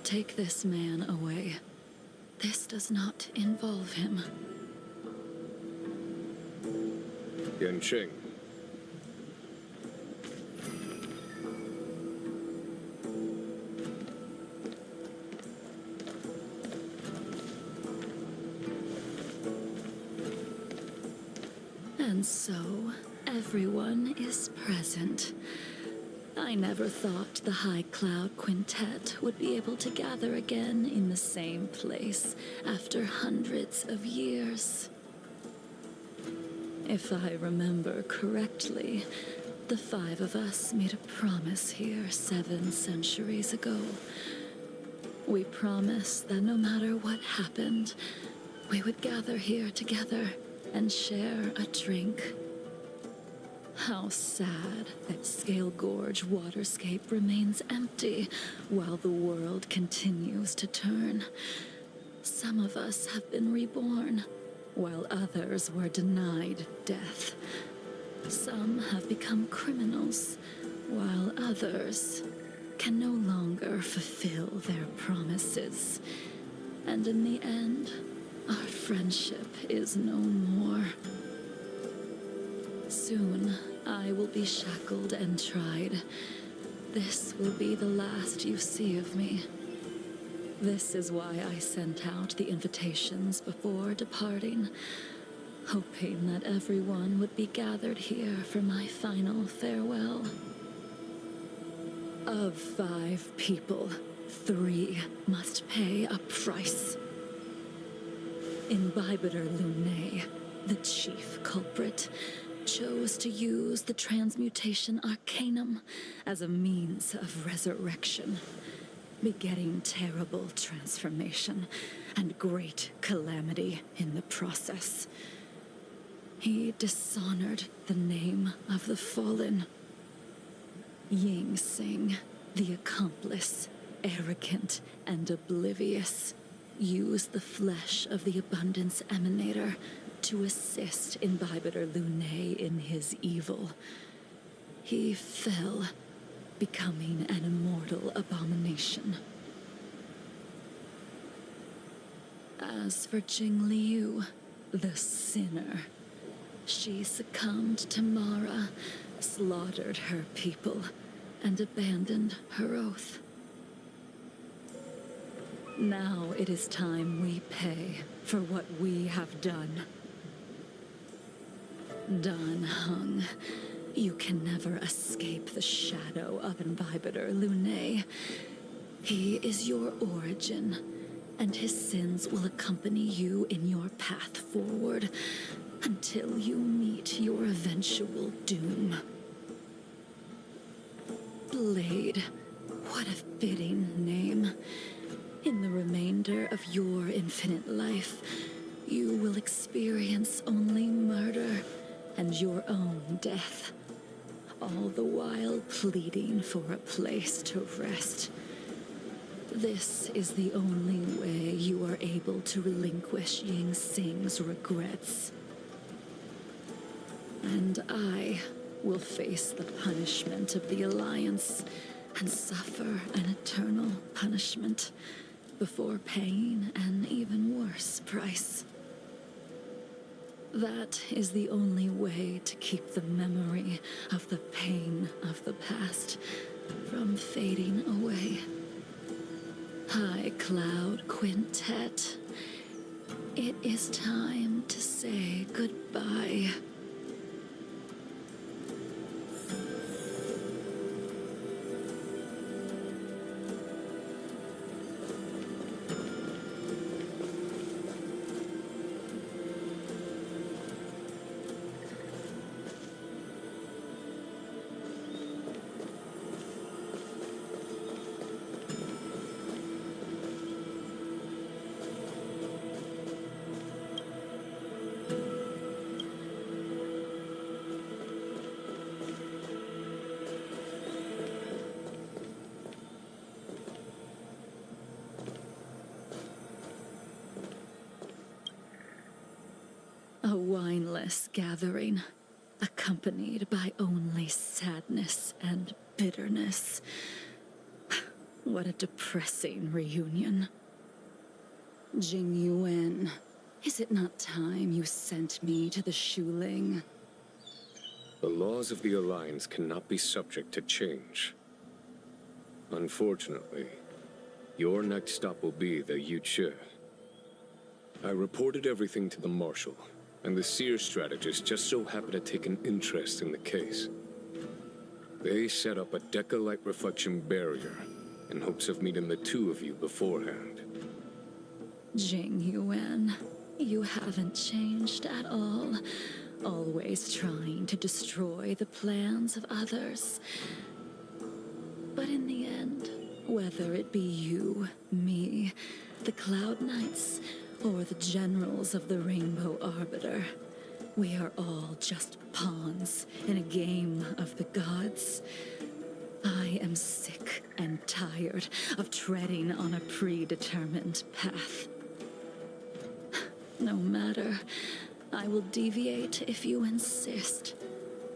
Take this man away. This does not involve him. Yanqing. And so, everyone is present. I never thought the High Cloud Quintet would be able to gather again in the same place after hundreds of years. If I remember correctly, the 5 of us made a promise here 7 centuries ago. We promised that no matter what happened, we would gather here together and share a drink. How sad that Scale Gorge waterscape remains empty while the world continues to turn. Some of us have been reborn, while others were denied death. Some have become criminals, while others can no longer fulfill their promises. And in the end, our friendship is no more. Soon, I will be shackled and tried. This will be the last you see of me. This is why I sent out the invitations before departing, hoping that everyone would be gathered here for my final farewell. Of 5 people, 3 must pay a price. Imbibitor Lunae, the chief culprit, chose to use the transmutation arcanum as a means of resurrection, begetting terrible transformation and great calamity in the process. He dishonored the name of the fallen. Ying Sing, the accomplice, arrogant and oblivious, used the flesh of the Abundance Emanator to assist Imbibitor Lunae in his evil. He fell, becoming an immortal abomination. As for Jing Liu, the sinner, she succumbed to Mara, slaughtered her people, and abandoned her oath. Now it is time we pay for what we have done. Dan Heng, you can never escape the shadow of Imbibitor Lunae. He is your origin, and his sins will accompany you in your path forward until you meet your eventual doom. Blade, what a fitting name. In the remainder of your infinite life, you will experience only murder and your own death, all the while pleading for a place to rest. This is the only way you are able to relinquish Ying Sing's regrets. And I will face the punishment of the Alliance and suffer an eternal punishment before paying an even worse price. That is the only way to keep the memory of the pain of the past from fading away. High Cloud Quintet, it is time to say goodbye. A wineless gathering, accompanied by only sadness and bitterness. What a depressing reunion. Jing Yuan, is it not time you sent me to the Shuling? The laws of the Alliance cannot be subject to change. Unfortunately, your next stop will be the Yuche. I reported everything to the Marshal, and the Seer strategist just so happened to take an interest in the case. They set up a Deca-light reflection barrier in hopes of meeting the two of you beforehand. Jing Yuan, you haven't changed at all. Always trying to destroy the plans of others. But in the end, whether it be you, me, the Cloud Knights, or the generals of the Rainbow Arbiter, we are all just pawns in a game of the gods. I am sick and tired of treading on a predetermined path. No matter, I will deviate if you insist.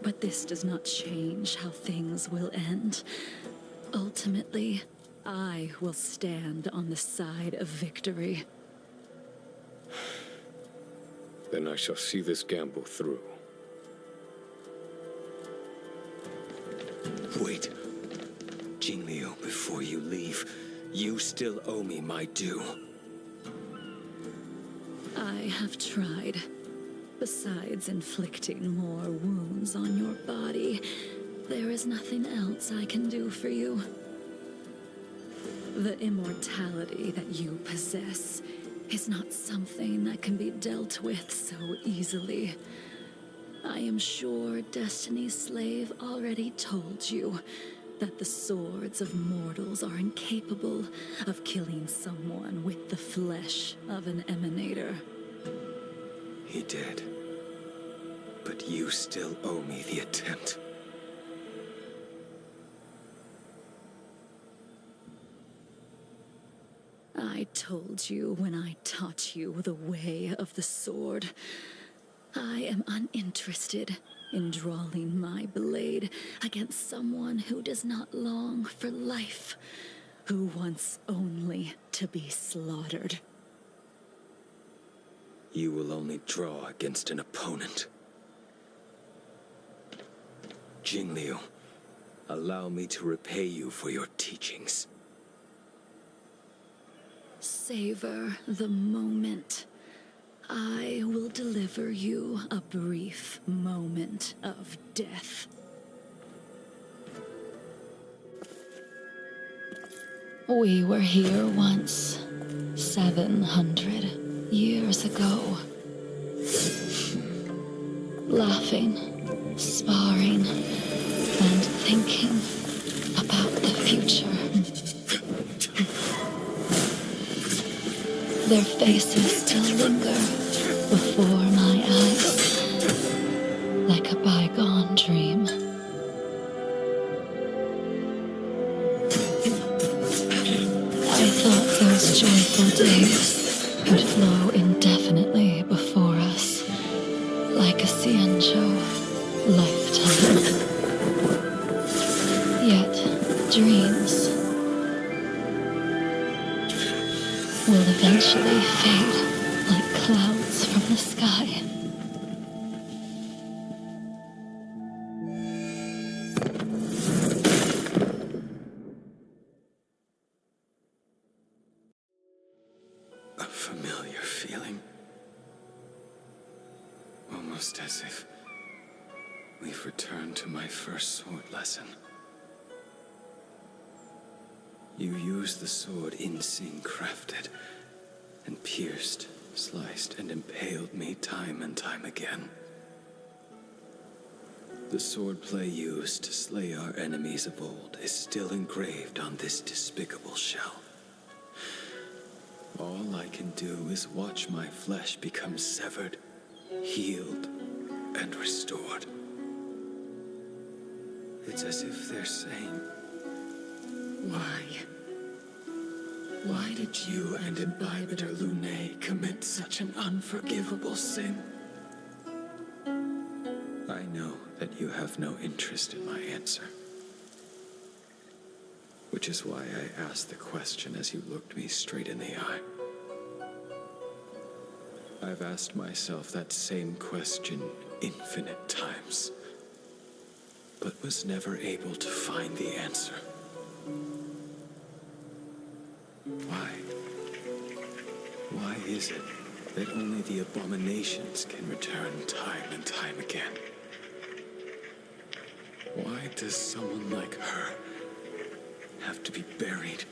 But this does not change how things will end. Ultimately, I will stand on the side of victory. Then I shall see this gamble through. Wait. Jingliu, before you leave, you still owe me my due. I have tried. Besides inflicting more wounds on your body, there is nothing else I can do for you. The immortality that you possess is not something that can be dealt with so easily. I am sure Destiny's Slave already told you that the swords of mortals are incapable of killing someone with the flesh of an emanator. He did. But you still owe me the attempt. I told you when I taught you the way of the sword. I am uninterested in drawing my blade against someone who does not long for life, who wants only to be slaughtered. You will only draw against an opponent. Jingliu, allow me to repay you for your teachings. Savor the moment. I will deliver you a brief moment of death. We were here once, 700 years ago. Laughing, sparring, and thinking about the future. Their faces still linger before my eyes. like a bygone dream. I thought those joyful days would flow indefinitely before us, like a Cienjo lifetime. Yet, dreams will eventually fade like clouds from the sky. A familiar feeling. Almost as if we've returned to my first sword lesson. You used the sword Insing crafted, and pierced, sliced, and impaled me time and time again. The swordplay used to slay our enemies of old is still engraved on this despicable shell. All I can do is watch my flesh become severed, healed, and restored. It's as if they're saying, why? Why did you and Imbibitor Lunae commit such an unforgivable sin? I know that you have no interest in my answer. Which is why I asked the question as you looked me straight in the eye. I've asked myself that same question infinite times, but was never able to find the answer. Why? Why is it that only the abominations can return time and time again? Why does someone like her have to be buried,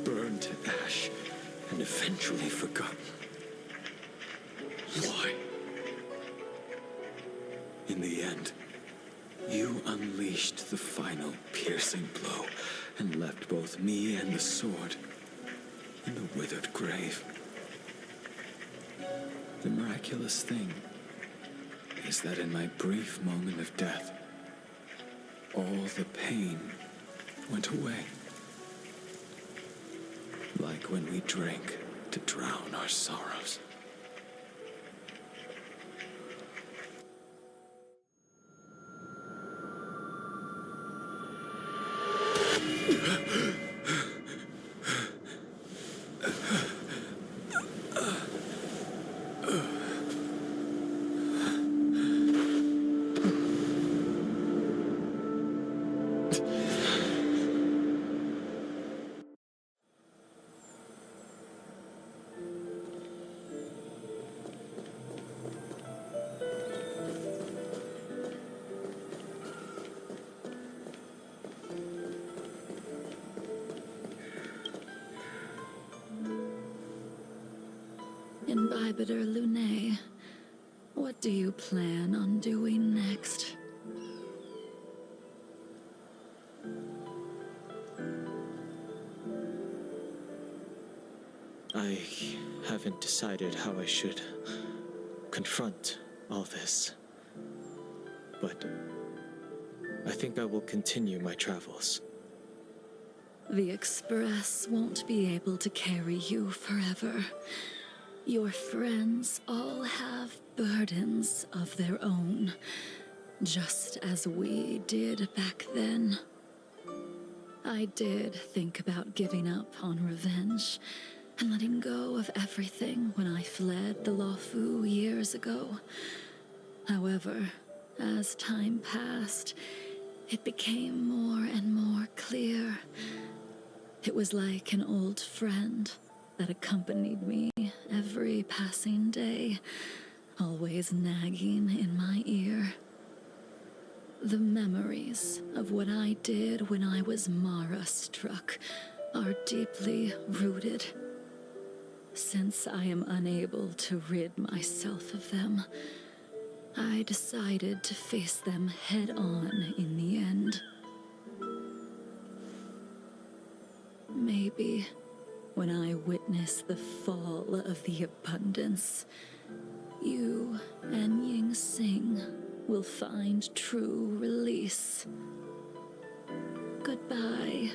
burned to ash, and eventually forgotten? Why? In the end, you unleashed the final piercing blow and left both me and the sword in the withered grave. The miraculous thing is that in my brief moment of death, all the pain went away. Like when we drank to drown our sorrows. Imbibitor Lunae, what do you plan on doing next? I haven't decided how I should confront all this. But I think I will continue my travels. The Express won't be able to carry you forever. Your friends all have burdens of their own, just as we did back then. I did think about giving up on revenge and letting go of everything when I fled the Luofu years ago. However, as time passed, it became more and more clear. It was like an old friend that accompanied me every passing day, always nagging in my ear. The memories of what I did when I was Mara-struck are deeply rooted. Since I am unable to rid myself of them, I decided to face them head-on in the end. Maybe when I witness the fall of the abundance, you and Ying Sing will find true release. Goodbye,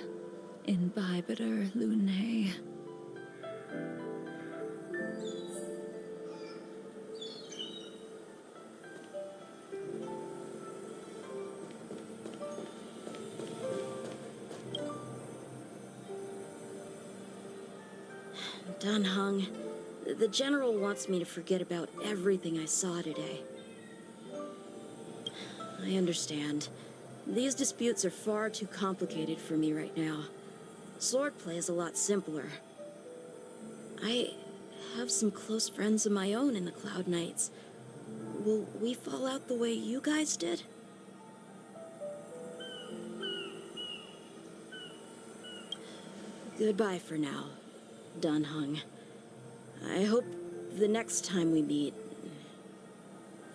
Imbibiter Lunae. Dan Heng, the General wants me to forget about everything I saw today. I understand. These disputes are far too complicated for me right now. Swordplay is a lot simpler. I have some close friends of my own in the Cloud Knights. Will we fall out the way you guys did? Goodbye for now, Dan Heng. I hope the next time we meet,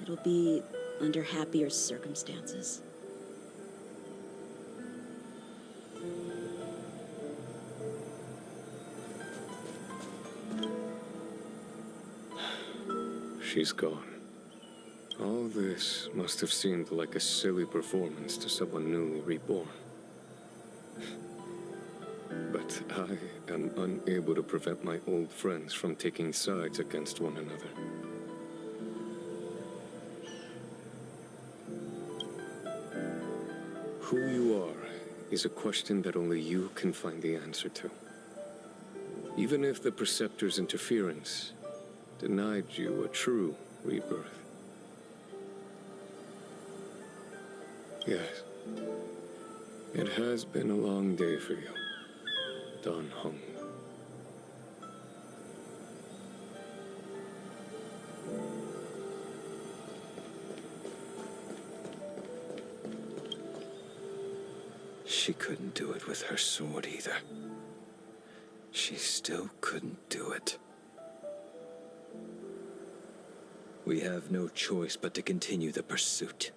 it'll be under happier circumstances. She's gone. All this must have seemed like a silly performance to someone newly reborn. But I am unable to prevent my old friends from taking sides against one another. Who you are is a question that only you can find the answer to. Even if the Preceptor's interference denied you a true rebirth. Yes, it has been a long day for you, Dan Heng. She couldn't do it with her sword either. She still couldn't do it. We have no choice but to continue the pursuit.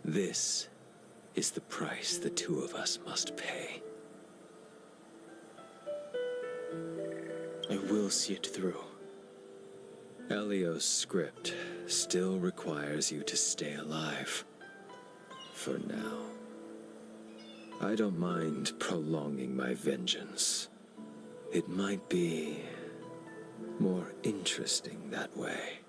This is the price the two of us must pay. I will see it through. Elio's script still requires you to stay alive. For now. I don't mind prolonging my vengeance. It might be more interesting that way.